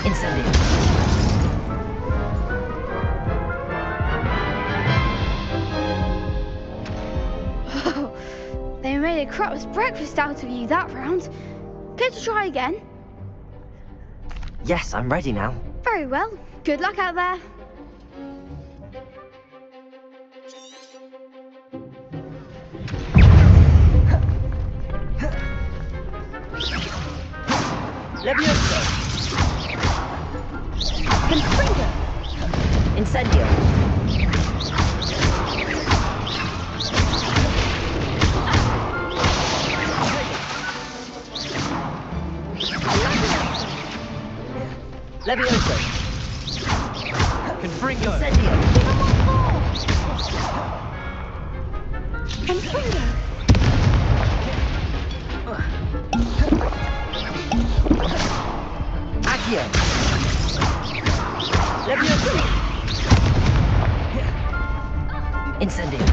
Incendio! They made a crap's breakfast out of you that round. Care to try again? Yes, I'm ready now. Very well. Good luck out there. Levioso! Confringo! Incendio! Levioso! Confringo! Incendio! Confringo! Accio! Levioso! Incendio!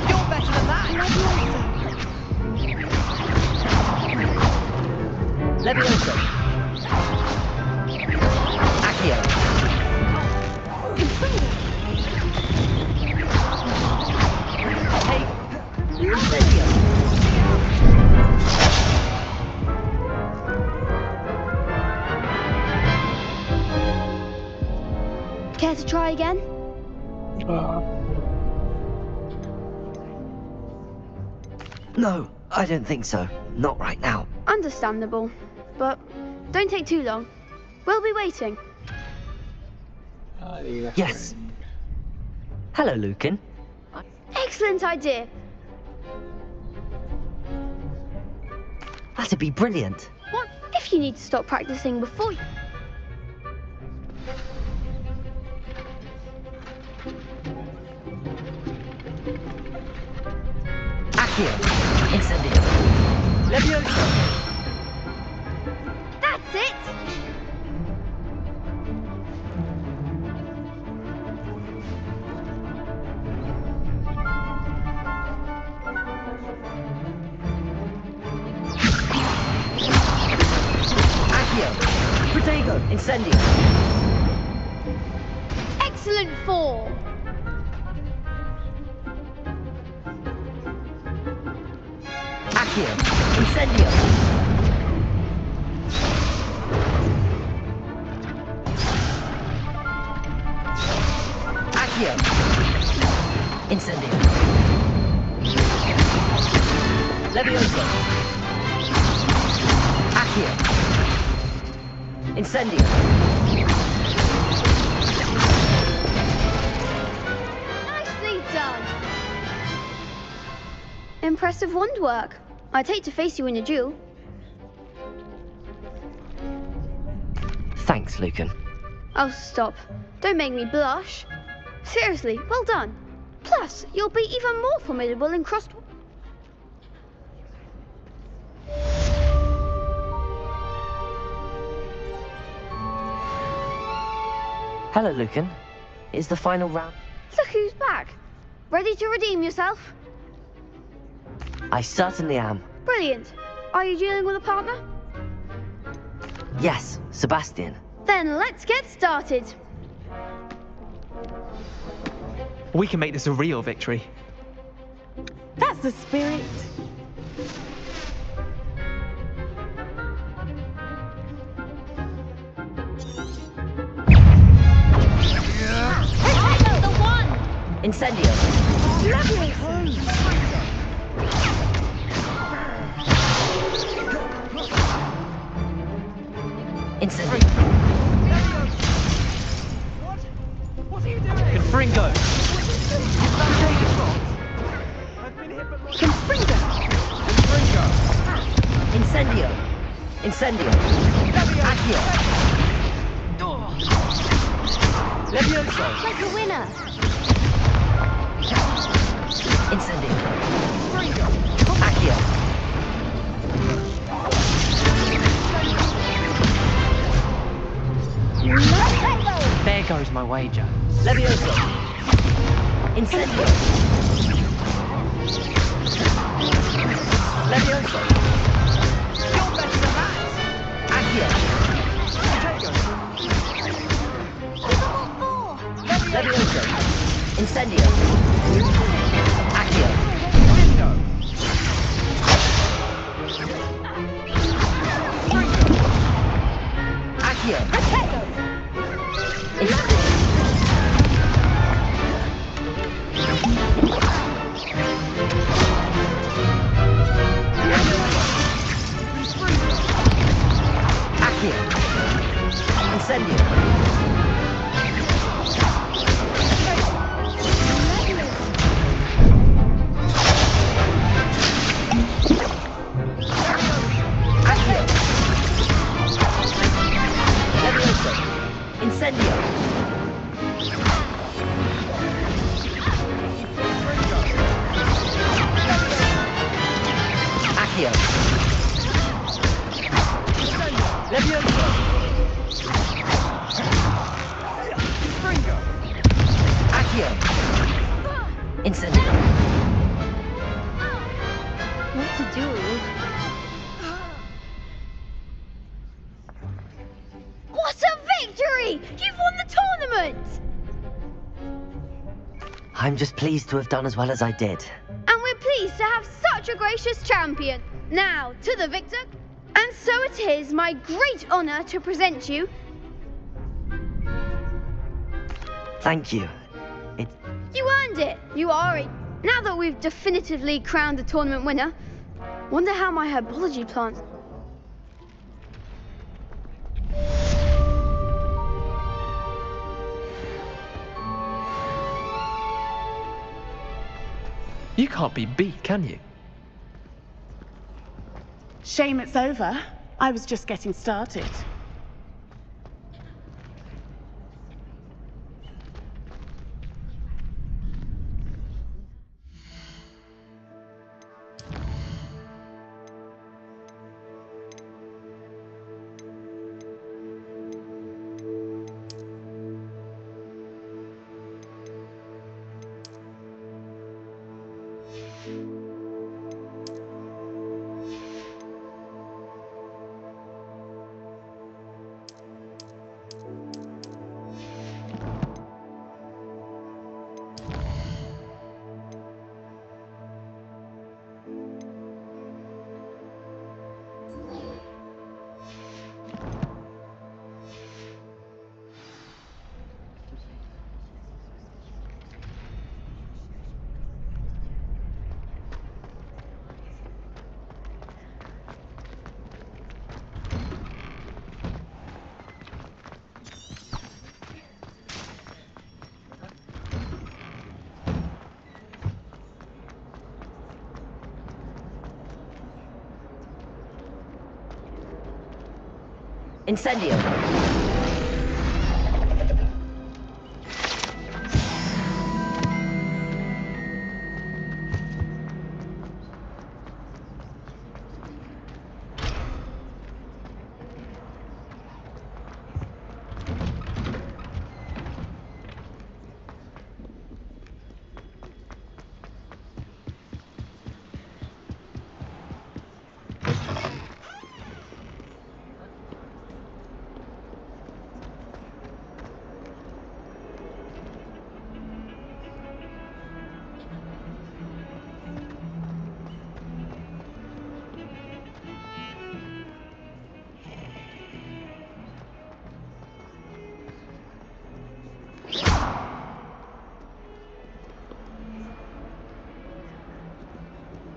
You're better than that! Levioso! Accio! Hey! Incendio! Care to try again? No, I don't think so. Not right now. Understandable. But don't take too long. We'll be waiting. Yes. Hello, Lucan. Excellent idea. That'd be brilliant. What if you need to stop practicing before you... Accio! Incendio! Levioso! That's it! Accio! Protego! Incendio! Excellent form! Accio! Incendio! Accio! Incendio! Levioso! Accio! Incendio! Nicely done! Impressive wand work. I'd hate to face you in a duel. Thanks, Lucan. Oh, stop. Don't make me blush. Seriously, well done. Plus, you'll be even more formidable in cross... Hello, Lucan. Is the final round? Look who's back. Ready to redeem yourself? I certainly am. Brilliant. Are you dealing with a partner? Yes, Sebastian. Then let's get started. We can make this a real victory. That's the spirit. The one! Incendio! Incendio! What are you doing? Confringo! Confringo! Incendio! Incendio! Accio! Levioso! Like a winner! Incendio! Accio. There goes my wager. Levioso. Incendio. Levioso. You're better than that! Accio. Levioso. Incendio. Accio. Accio. Incendio. Accio. Incendio. Incendio. Accio. Levioso. Accio. Incendio. What to do? What a victory! You've won the tournament! I'm just pleased to have done as well as I did. And we're pleased to have such a gracious champion. Now, to the victor. And so it is my great honor to present you. Thank you. You earned it. You are it. Now that we've definitively crowned the tournament winner, wonder how my herbology plants... You can't be beat, can you? Shame it's over. I was just getting started. Incendio.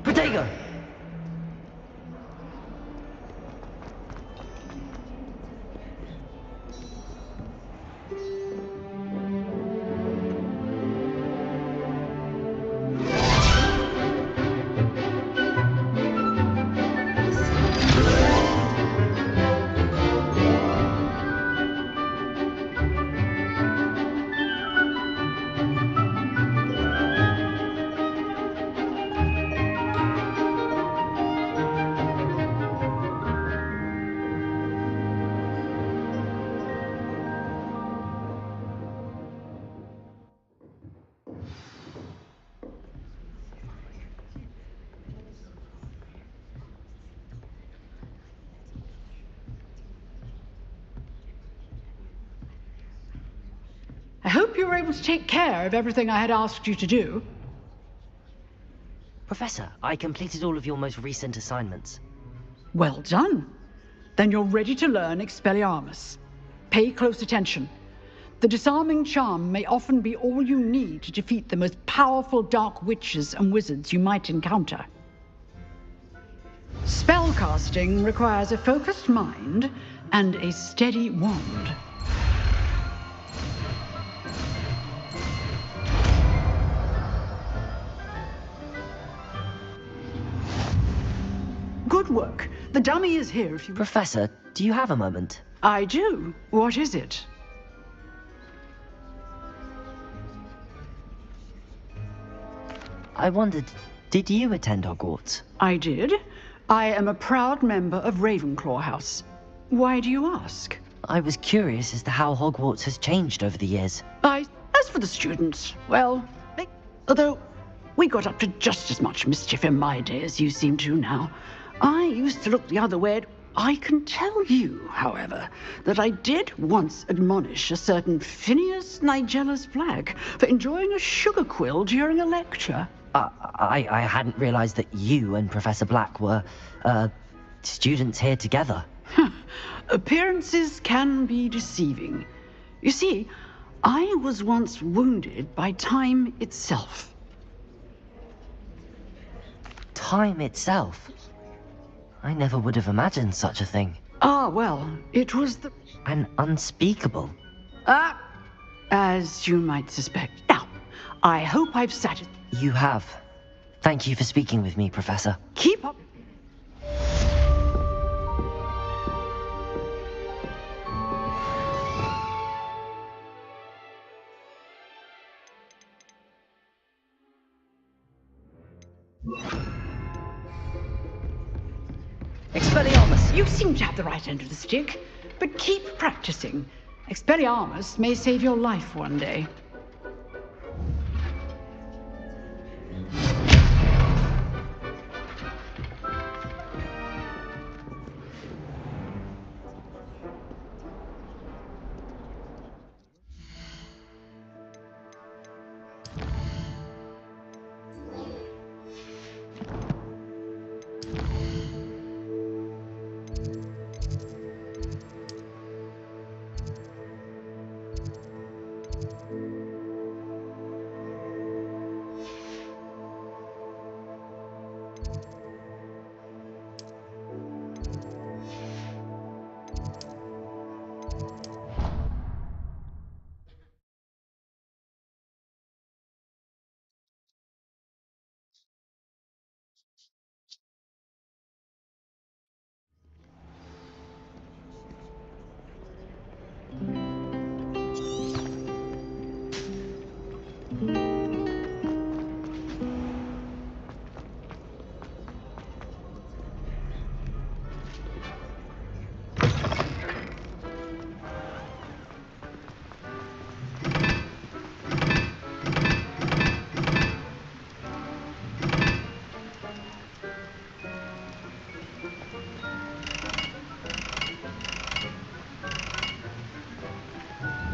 Protego! you were able to take care of everything I had asked you to do? Professor, I completed all of your most recent assignments. Well done. Then you're ready to learn Expelliarmus. Pay close attention. The disarming charm may often be all you need to defeat the most powerful dark witches and wizards you might encounter. Spellcasting requires a focused mind and a steady wand. Good work. The dummy is here if you... Professor, do you have a moment? I do. What is it? I wondered, did you attend Hogwarts? I did. I am a proud member of Ravenclaw House. Why do you ask? I was curious as to how Hogwarts has changed over the years. As for the students, well, although we got up to just as much mischief in my day as you seem to now. I used to look the other way. I can tell you, however, that I did once admonish a certain Phineas Nigella's Black for enjoying a sugar quill during a lecture. I hadn't realized that you and Professor Black were, students here together. Appearances can be deceiving. You see, I was once wounded by time itself. Time itself? I never would have imagined such a thing. Ah, well, it was the... An unspeakable. As you might suspect. Now, I hope I've satisfied... You have. Thank you for speaking with me, Professor. Keep up. Expelliarmus! You seem to have the right end of the stick, but keep practicing. Expelliarmus may save your life one day.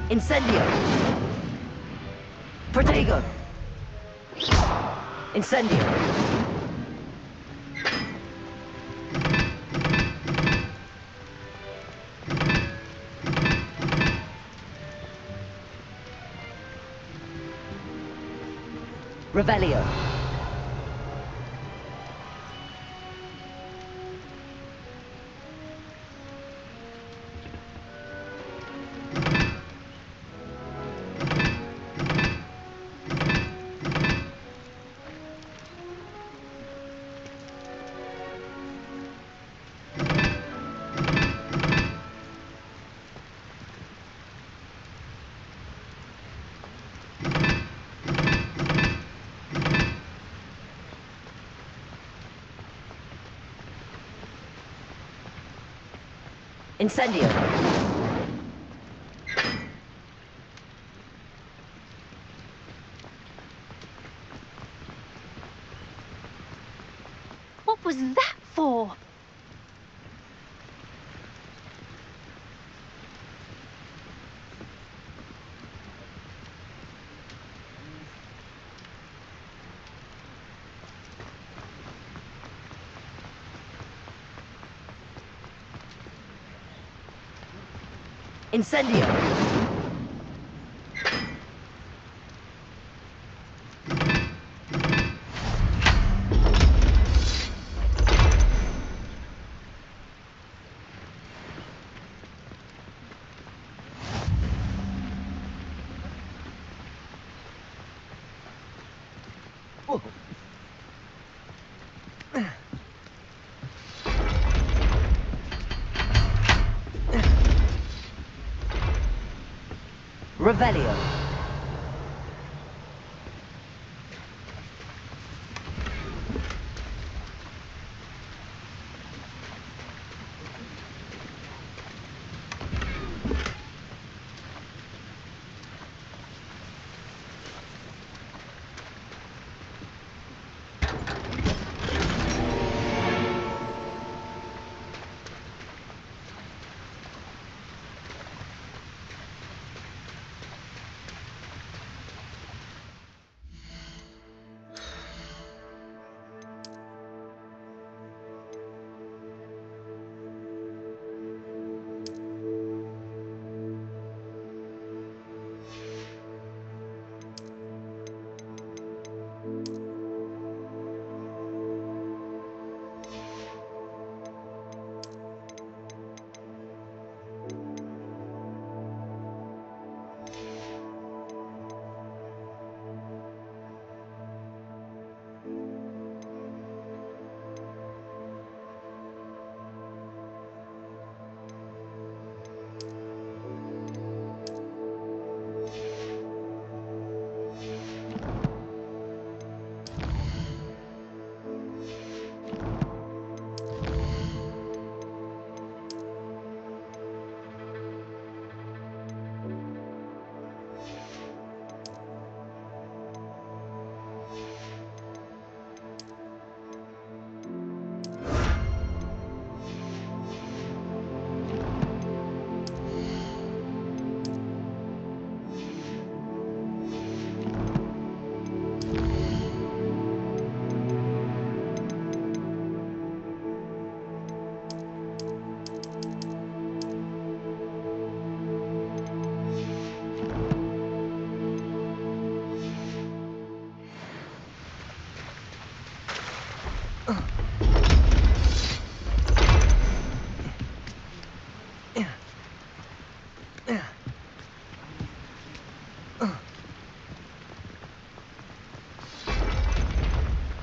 Incendio! Protego! Incendio! Revelio! Incendio! What was that for? Incendio! Revelio.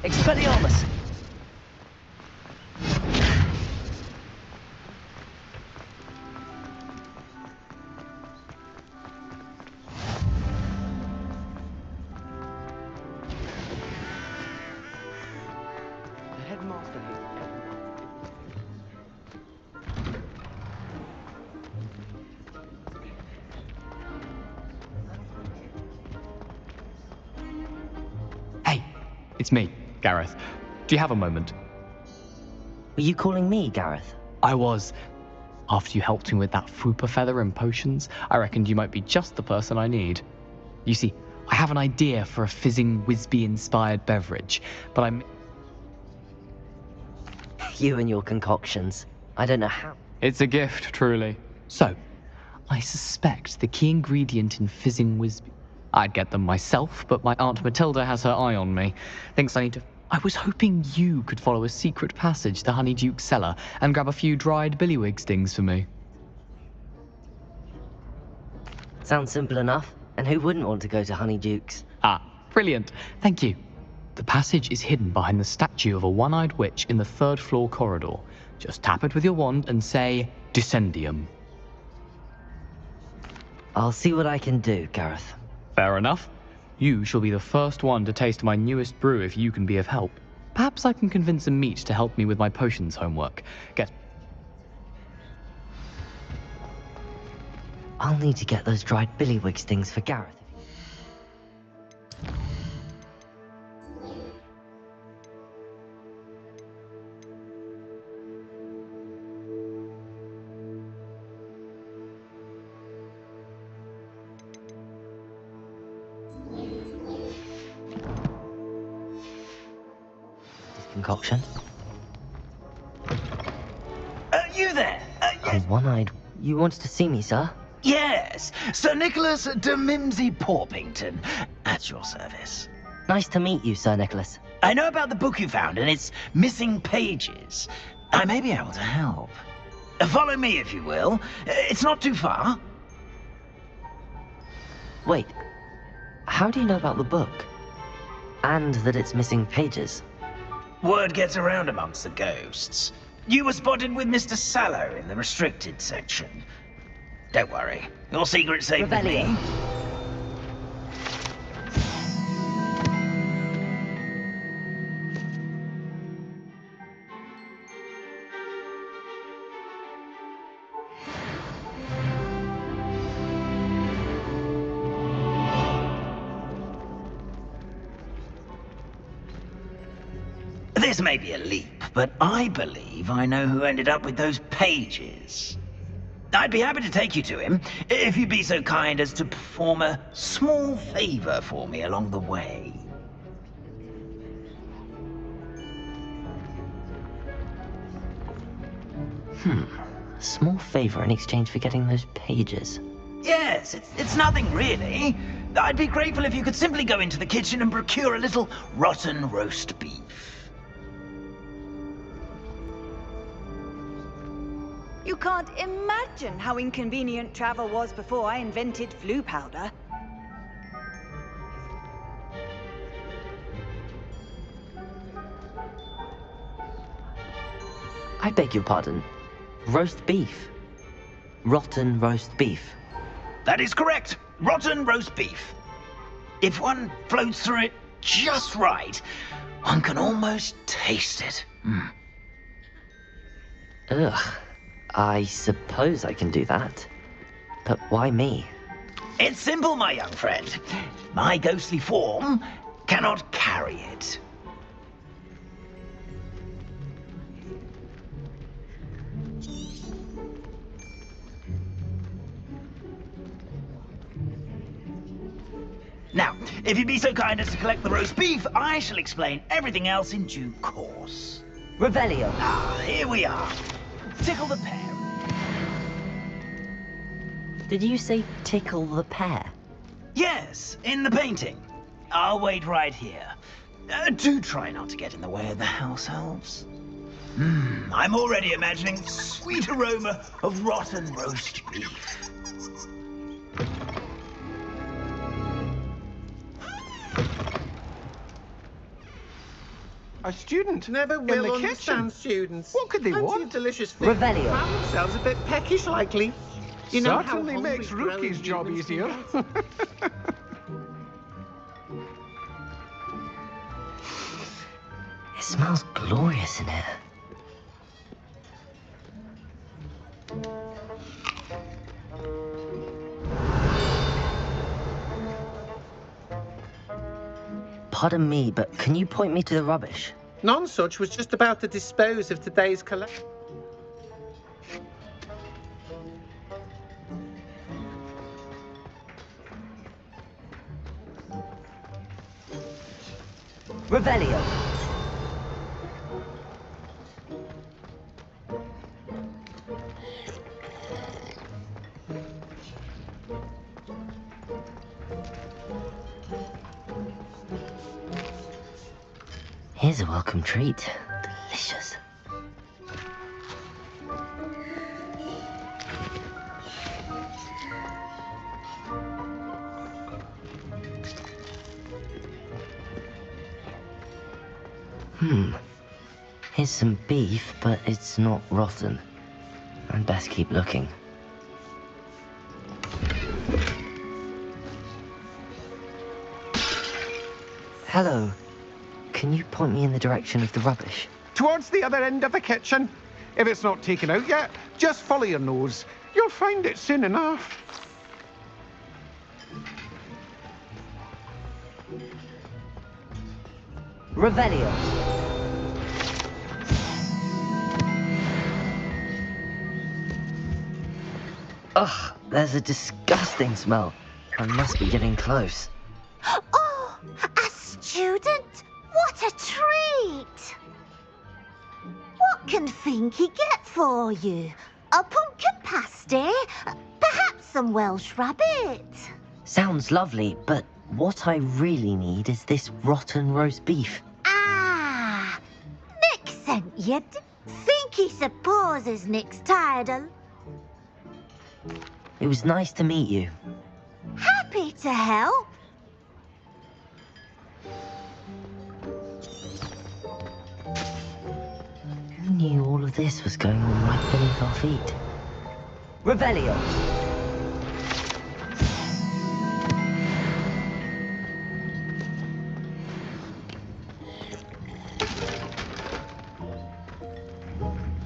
Expelliarmus! The headmaster hates Hey, it's me, Gareth. Do you have a moment? Were you calling me, Gareth? I was. After you helped me with that Fupa feather and potions, I reckoned you might be just the person I need. You see, I have an idea for a fizzing Wisby-inspired beverage, but I'm... You and your concoctions. I don't know how. It's a gift, truly. So, I suspect the key ingredient in fizzing Wisby... I'd get them myself, but my Aunt Matilda has her eye on me. Thinks I need to... I was hoping you could follow a secret passage to Honeyduke's cellar and grab a few dried billywig stings for me. Sounds simple enough. And who wouldn't want to go to Honeyduke's? Ah, brilliant. Thank you. The passage is hidden behind the statue of a one-eyed witch in the third-floor corridor. Just tap it with your wand and say, Descendium. I'll see what I can do, Gareth. Fair enough. You shall be the first one to taste my newest brew if you can be of help. Perhaps I can convince a meat to help me with my potions homework. I'll need to get those dried billywig stings for Gareth. Concoction. You there! A one-eyed... You wanted to see me, sir? Yes, Sir Nicholas de Mimsy Porpington, at your service. Nice to meet you, Sir Nicholas. I know about the book you found and its missing pages. I may be able to help. Follow me, if you will. It's not too far. Wait, how do you know about the book? And that it's missing pages? Word gets around amongst the ghosts. You were spotted with Mr. Sallow in the restricted section. Don't worry, your secret's safe with me. This may be a leap, but I believe I know who ended up with those pages. I'd be happy to take you to him, if you'd be so kind as to perform a small favor for me along the way. A small favor in exchange for getting those pages. Yes, it's nothing really. I'd be grateful if you could simply go into the kitchen and procure a little rotten roast beef. You can't imagine how inconvenient travel was before I invented flu powder. I beg your pardon. Roast beef. Rotten roast beef. That is correct. Rotten roast beef. If one floats through it just right, one can almost taste it. Ugh. I suppose I can do that. But why me? It's simple, my young friend. My ghostly form cannot carry it. Now, if you'd be so kind as to collect the roast beef, I shall explain everything else in due course. Revelio. Ah, here we are. Tickle the pear. Did you say tickle the pear? Yes, in the painting. I'll wait right here. Do try not to get in the way of the house elves. I'm already imagining the sweet aroma of rotten roast beef. A student never will understand students. What could they want? Delicious food. Revelio. Found themselves a bit peckish, likely. You know Certainly how makes hungry Rookie's grown job humans easier. can It smells glorious in here. Pardon me, but can you point me to the rubbish? Nonsuch was just about to dispose of today's collection. Revelio. Here's a welcome treat. Delicious. Here's some beef, but it's not rotten. I'd best keep looking. Hello. Can you point me in the direction of the rubbish? Towards the other end of the kitchen. If it's not taken out yet, just follow your nose. You'll find it soon enough. Revelio. Ugh, there's a disgusting smell. I must be getting close. Oh, a student? What a treat! What can Finky get for you? A pumpkin pasty? Perhaps some Welsh rabbit. Sounds lovely, but what I really need is this rotten roast beef. Ah, Nick sent you. Think he supposes Nick's tired of... It was nice to meet you. Happy to help. Who knew all of this was going on right beneath our feet? Revelio!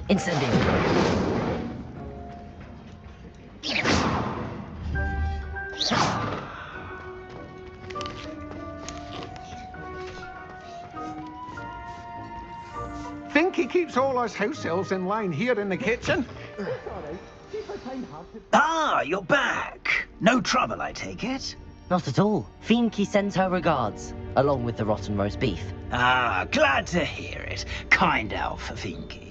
Incendio! Think he keeps all us house elves in line here in the kitchen? Ah, you're back. No trouble, I take it? Not at all. Finky sends her regards, along with the rotten roast beef. Ah, glad to hear it. Kind elf, Finky.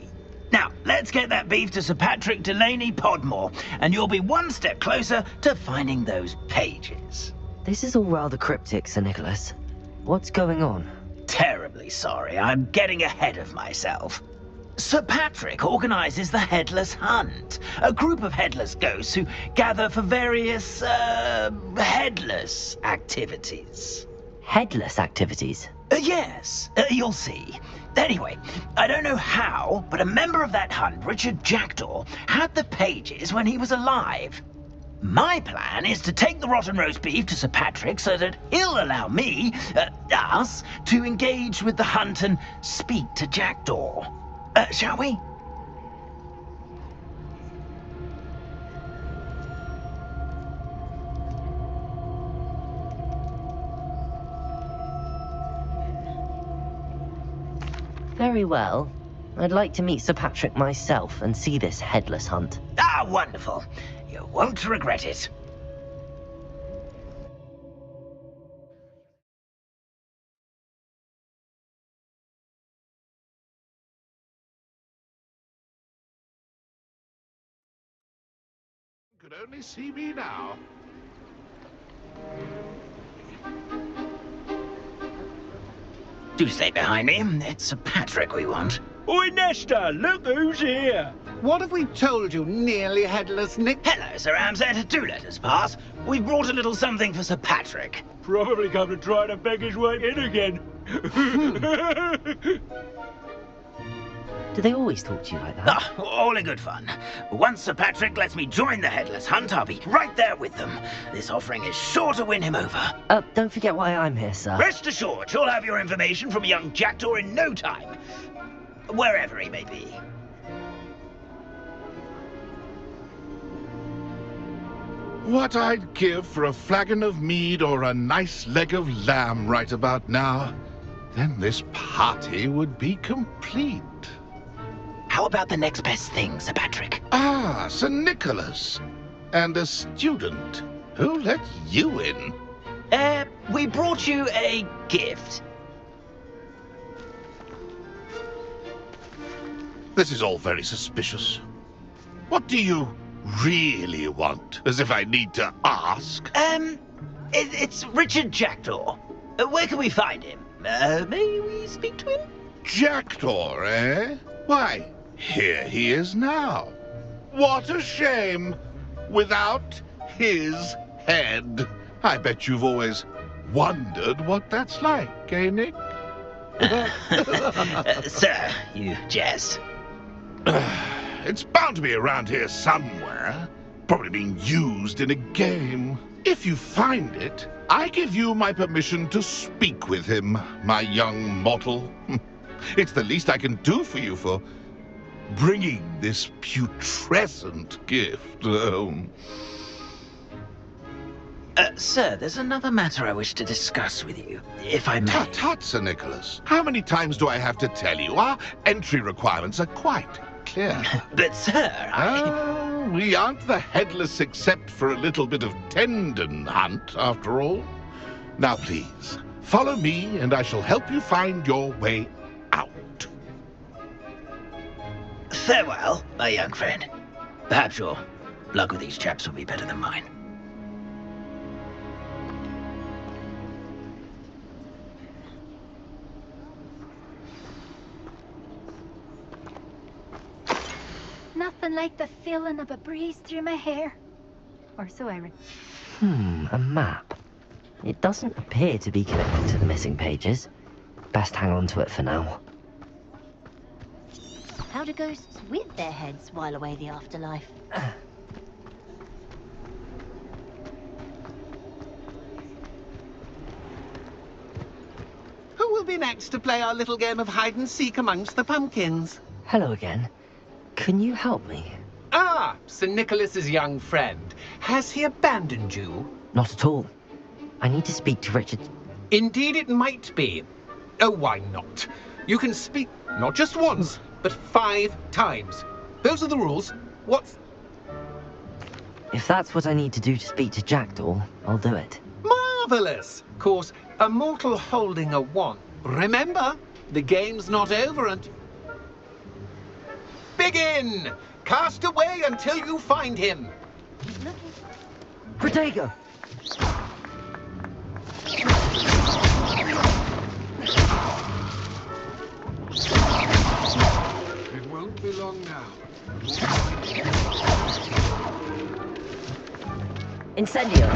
Now, let's get that beef to Sir Patrick Delaney Podmore, and you'll be one step closer to finding those pages. This is all rather cryptic, Sir Nicholas. What's going on? Terribly sorry, I'm getting ahead of myself. Sir Patrick organizes the Headless Hunt, a group of headless ghosts who gather for various, headless activities. Headless activities? Yes, you'll see. Anyway, I don't know how, but a member of that hunt, Richard Jackdaw, had the pages when he was alive. My plan is to take the rotten roast beef to Sir Patrick so that he'll allow me, us, to engage with the hunt and speak to Jackdaw. Shall we? Very well. I'd like to meet Sir Patrick myself and see this headless hunt. Ah, wonderful. You won't regret it. You could only see me now. Do stay behind me. It's Sir Patrick we want. Oi, Nesta, look who's here. What have we told you, nearly headless Nick? Hello, Sir Ramsay. Do let us pass. We've brought a little something for Sir Patrick. Probably come to try to beg his way in again. Do they always talk to you like that? Ah, all in good fun. Once Sir Patrick lets me join the Headless Hunt, I'll be right there with them. This offering is sure to win him over. Don't forget why I'm here, sir. Rest assured, you'll have your information from young Jackdaw in no time. Wherever he may be. What I'd give for a flagon of mead or a nice leg of lamb right about now. Then this party would be complete. How about the next best thing, Sir Patrick? Ah, Sir Nicholas. And a student. Who let you in? We brought you a gift. This is all very suspicious. What do you really want? As if I need to ask. It's Richard Jackdaw. Where can we find him? May we speak to him? Jackdaw, eh? Why, here he is now. What a shame. Without his head. I bet you've always wondered what that's like, eh, Nick? Sir, you jest. It's bound to be around here somewhere. Probably being used in a game. If you find it, I give you my permission to speak with him, my young mortal. It's the least I can do for you for bringing this putrescent gift home. Sir, there's another matter I wish to discuss with you, if I may. Tut, tut, Sir Nicholas. How many times do I have to tell you? Our entry requirements are quite clear. But, sir, we aren't the headless except for a little bit of tendon hunt, after all. Now, please, follow me, and I shall help you find your way out. Farewell, my young friend. Perhaps you'll Luck with these chaps will be better than mine. Nothing like the feeling of a breeze through my hair. Or so I A map. It doesn't appear to be connected to the missing pages. Best hang on to it for now. How do ghosts with their heads while away the afterlife? Who will be next to play our little game of hide and seek amongst the pumpkins? Hello again. Can you help me? Ah, Sir Nicholas's young friend. Has he abandoned you? Not at all. I need to speak to Richard. Indeed it might be. Oh, why not? You can speak not just once, but 5 times. Those are the rules. What's... If that's what I need to do to speak to Jackdaw, I'll do it. Marvellous! Of course, a mortal holding a wand. Remember, the game's not over and... Begin! Cast away until you find him. Protego! It won't be long now. Incendio!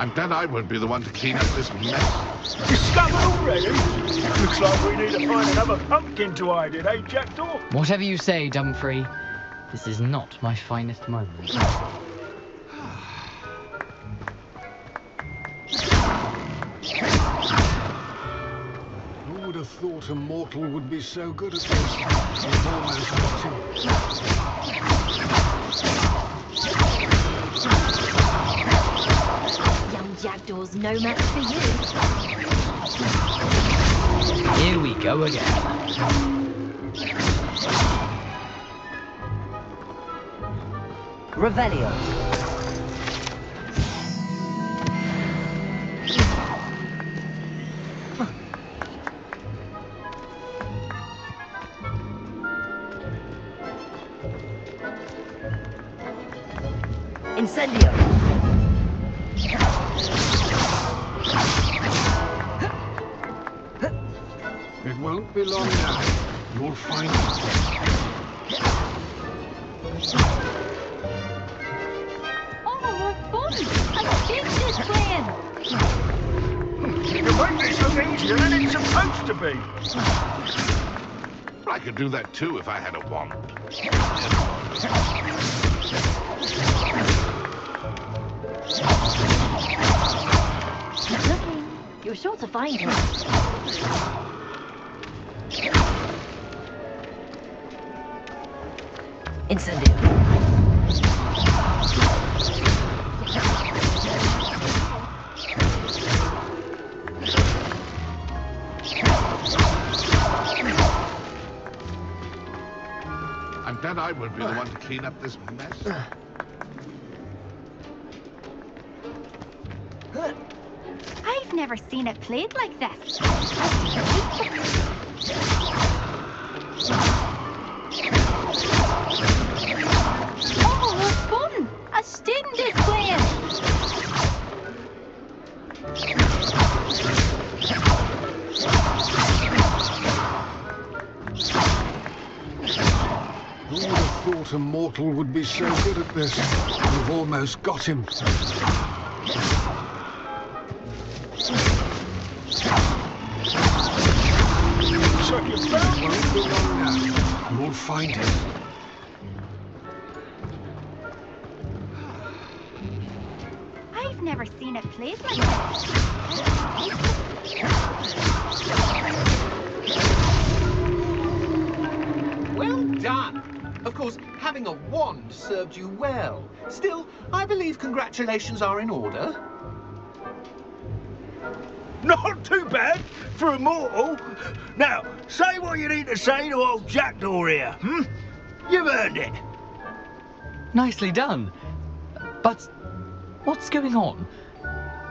I'm glad I won't be the one to clean up this mess. Discovered already? Looks like we need to find another pumpkin to hide in, eh, Jackdaw? Whatever you say, Dumfrey. This is not my finest moment. Who would have thought a mortal would be so good at this? We've almost got him. Young Jackdaw's no match for you. Here we go again. Revelio. Incendio. It won't be long now. You'll find it. Oh, what fun! A kid's just playing! You make this look easier than it's supposed to be. I could do that too if I had a wand. Looking. You're sure to find him. Incendio. I'm glad I won't be the one to clean up this mess. I've never seen it played like this. Oh, what fun! A student is playing! Who would have thought a mortal would be so good at this? We've almost got him. So you found It won't be long now. You'll find him. I've never seen it played like this. Well done. Of course, having a wand served you well. Still, I believe congratulations are in order. Not too bad for a mortal. Now, say what you need to say to old Jackdaw here, hmm? You've earned it. Nicely done. But what's going on?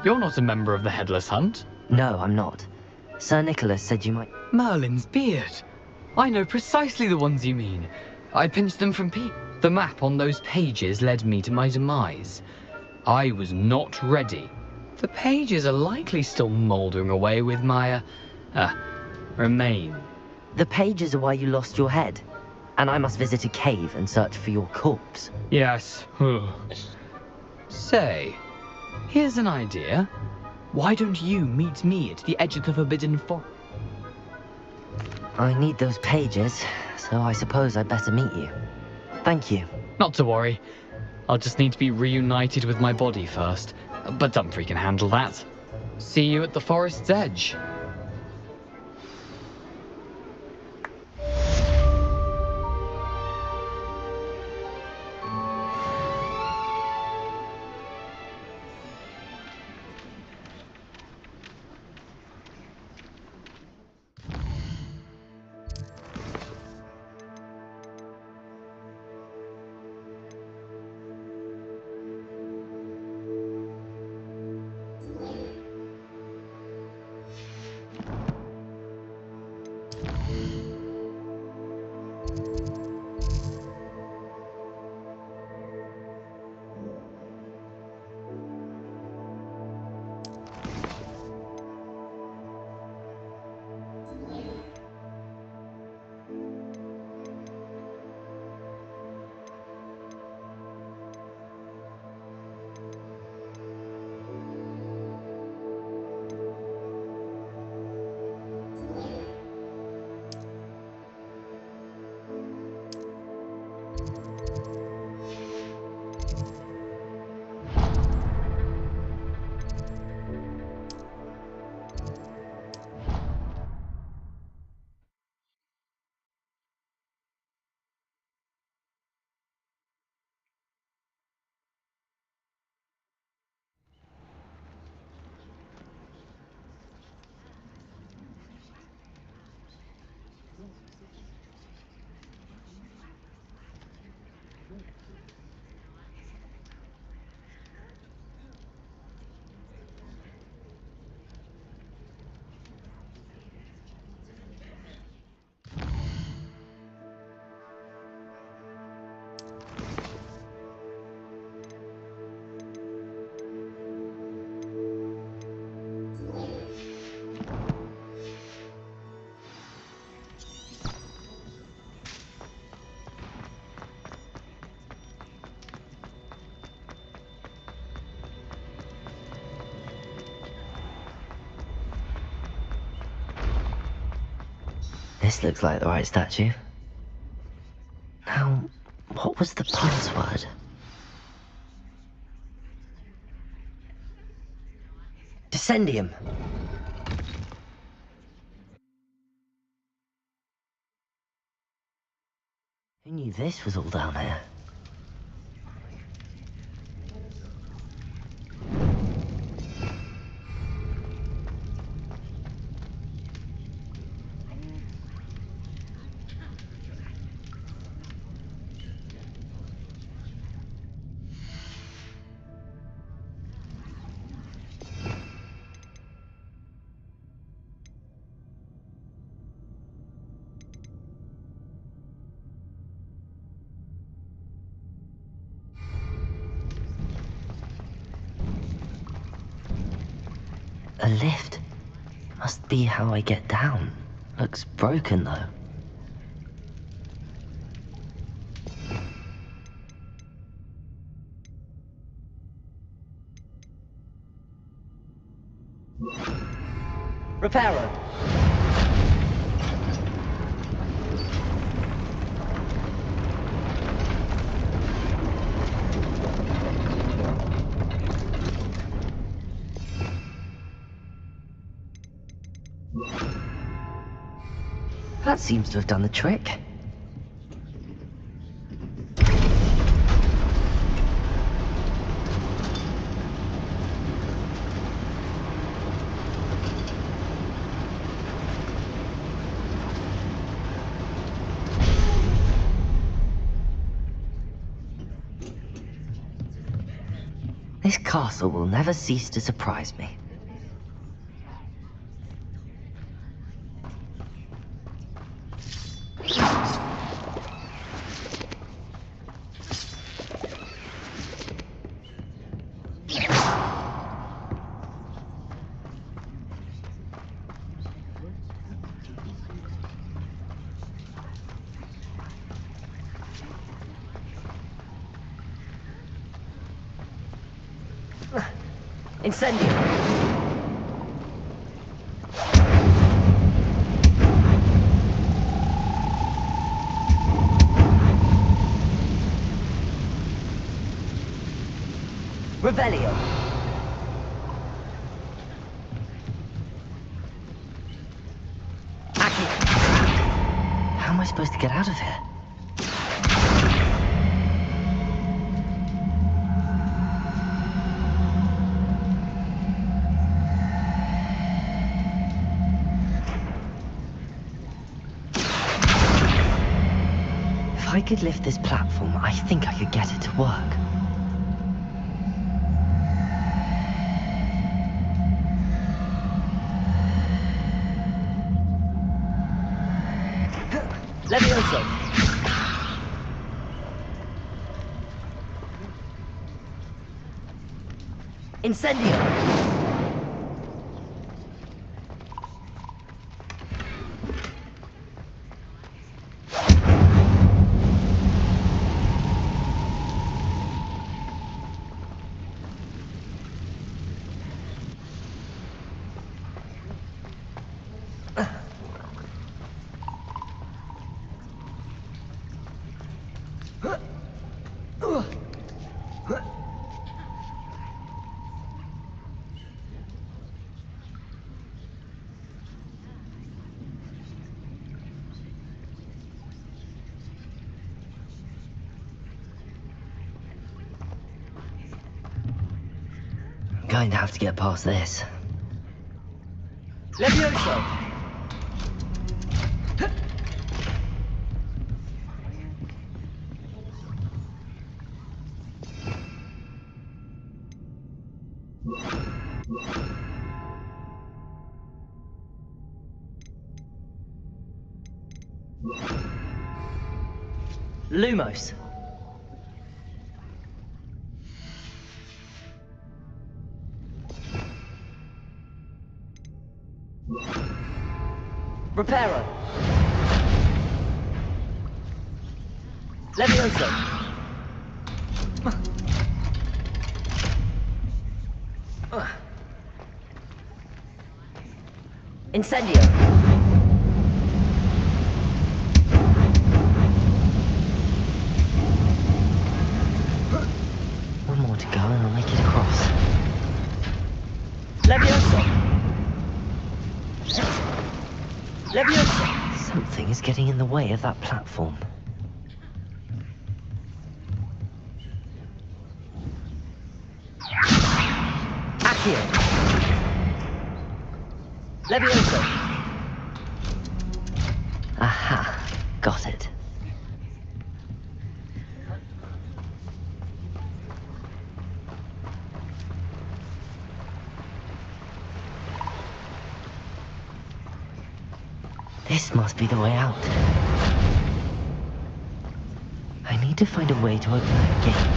You're not a member of the Headless Hunt. No, I'm not. Sir Nicholas said you might... Merlin's beard. I know precisely the ones you mean. I pinched them from The map on those pages led me to my demise. I was not ready. The pages are likely still mouldering away with my, remain. The pages are why you lost your head. And I must visit a cave and search for your corpse. Yes. Say, here's an idea. Why don't you meet me at the edge of the Forbidden Forest? I need those pages, so I suppose I'd better meet you. Thank you. Not to worry. I'll just need to be reunited with my body first. But Dumfries can handle that. See you at the forest's edge. This looks like the right statue. Now, what was the password? Descendium! Who knew this was all down here? A lift? Must be how I get down. Looks broken though. Reparo! That seems to have done the trick. castle will never cease to surprise me. Incendio! Revelio! Accio! How am I supposed to get out of here? If I could lift this platform, I think I could get it to work. Levioso! Incendio! I'm going to have to get past this. Levioso! Lumos. Reparo. Levioso. Incendio. One more to go and I'll make it across. Levioso! Levioso! Something is getting in the way of that platform. Accio! Levioso! Aha! Got it. This must be the way out. I need to find a way to open that gate.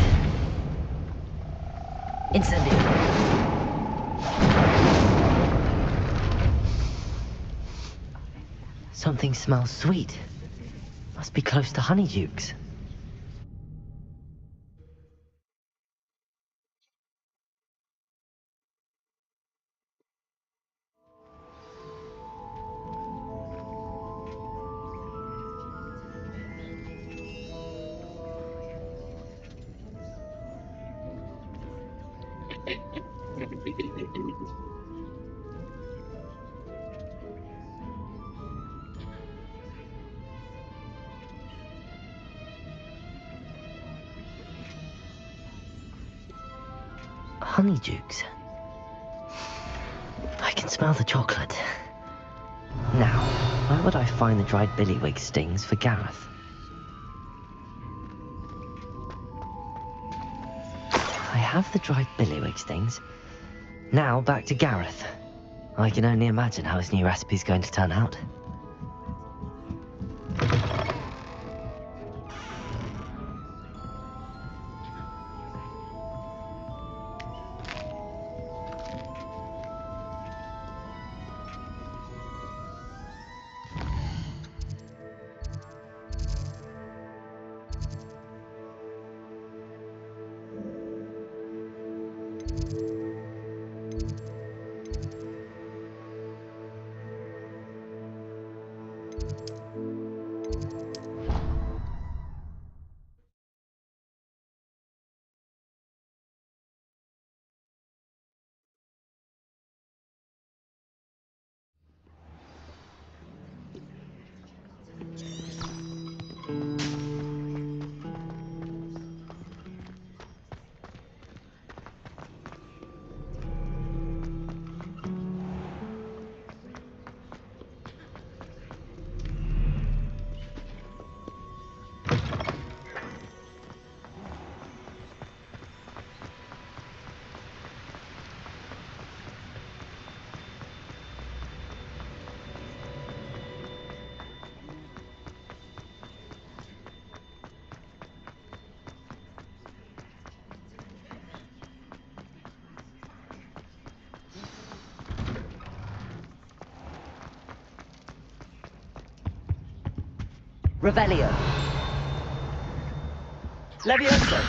Incendio! Something smells sweet. Must be close to Honeydukes. Honeydukes. I can smell the chocolate. Now, where would I find the dried billywig stings for Gareth? I have the dried billywigs things. Now back to Gareth. I can only imagine how his new recipe's going to turn out. Revelio. Levioso.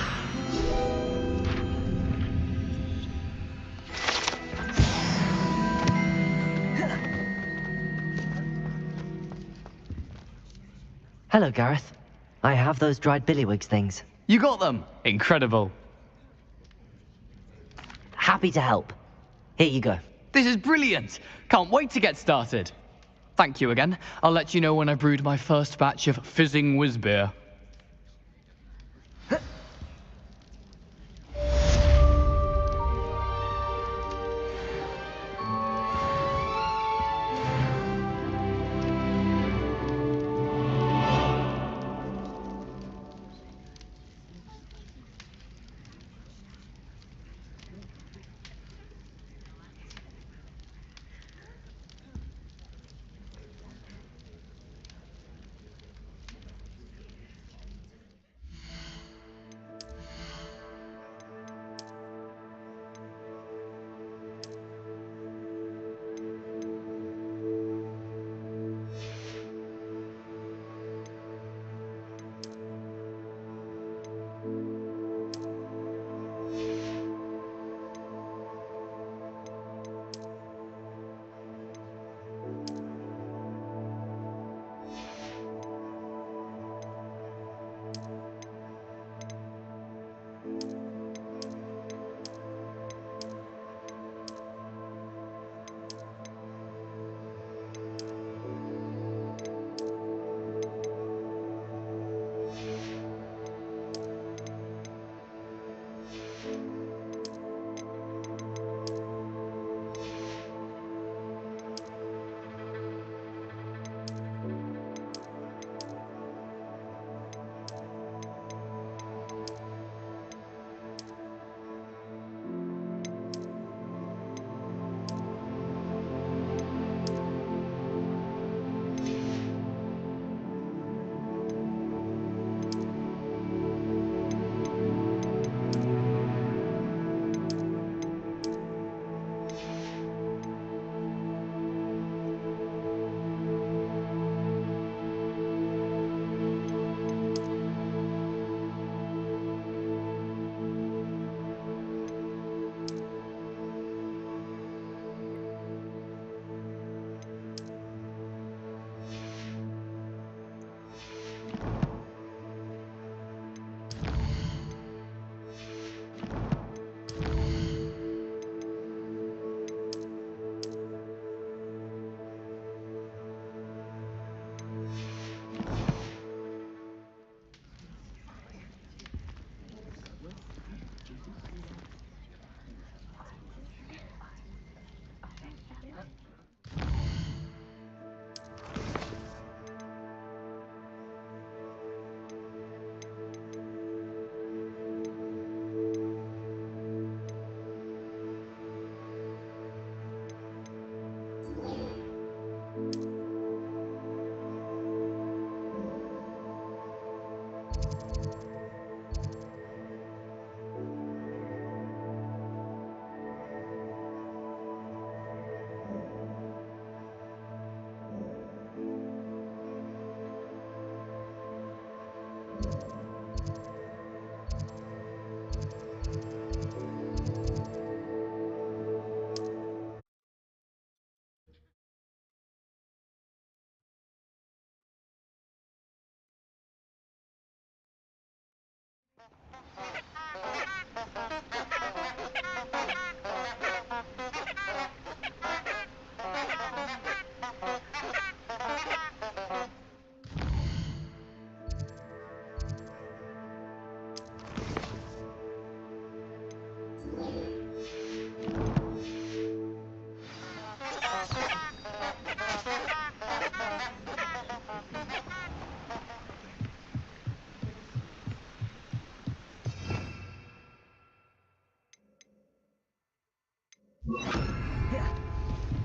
Hello, Gareth. I have those dried billywigs things. You got them! Incredible. Happy to help. Here you go. This is brilliant! Can't wait to get started. Thank you again. I'll let you know when I brewed my first batch of fizzing whiz beer.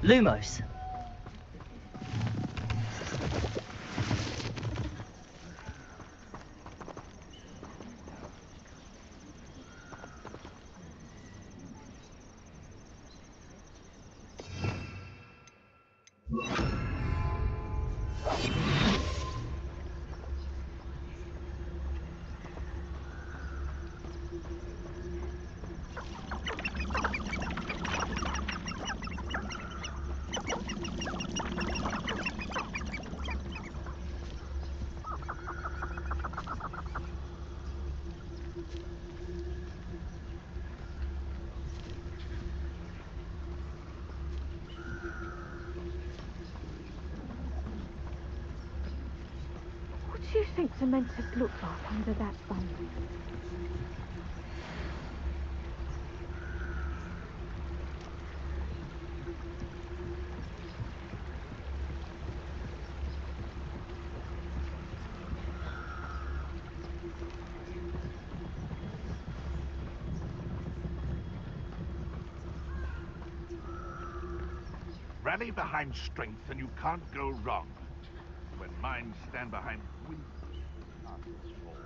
Lumos. What do you think the meant to look like under that bundle? Rally behind strength and you can't go wrong. When minds stand behind wind, castles fall.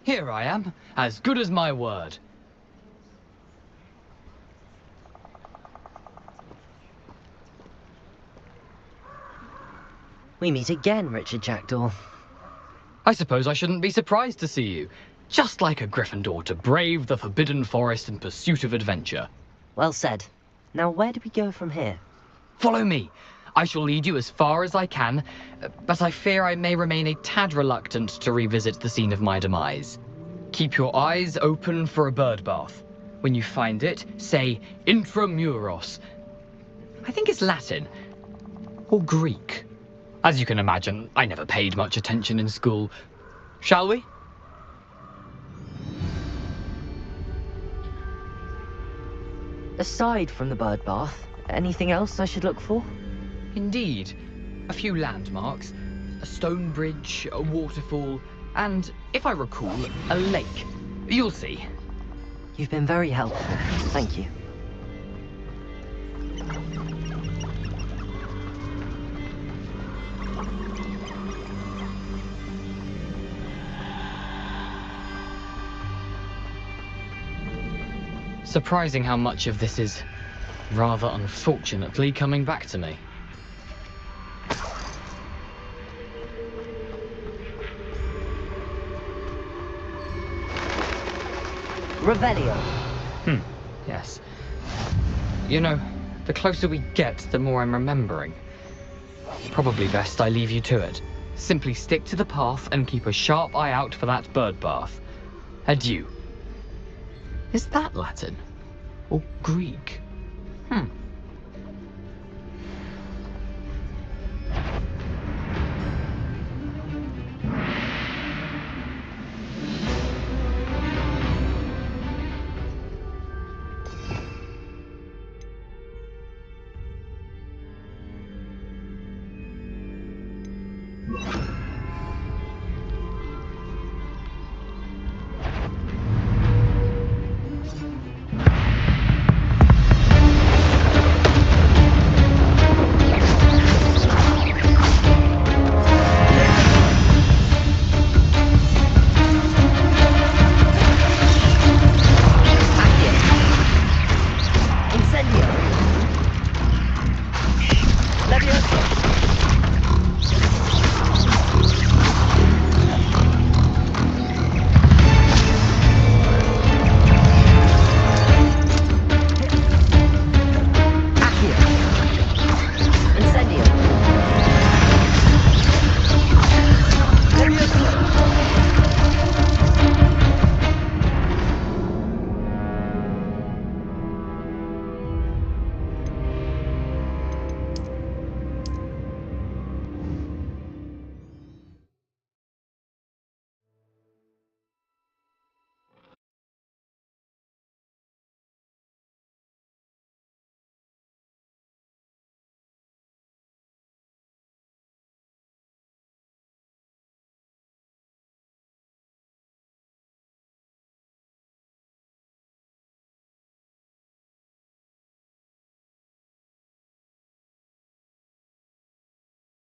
Here I am, as good as my word. We meet again, Richard Jackdaw. I suppose I shouldn't be surprised to see you. Just like a Gryffindor to brave the Forbidden Forest in pursuit of adventure. Well said. Now where do we go from here? Follow me. I shall lead you as far as I can, but I fear I may remain a tad reluctant to revisit the scene of my demise. Keep your eyes open for a bird bath. When you find it, say Intramuros. I think it's Latin. Or Greek. As you can imagine, I never paid much attention in school. Shall we? Aside from the bird bath, anything else I should look for? Indeed. A few landmarks, a stone bridge, a waterfall, and, if I recall, a lake. You'll see. You've been very helpful. Thank you. Surprising how much of this is, rather unfortunately, coming back to me. Revelio. Yes. You know, the closer we get, the more I'm remembering. Probably best I leave you to it. Simply stick to the path and keep a sharp eye out for that bird bath. Adieu. Is that Latin? Or Greek?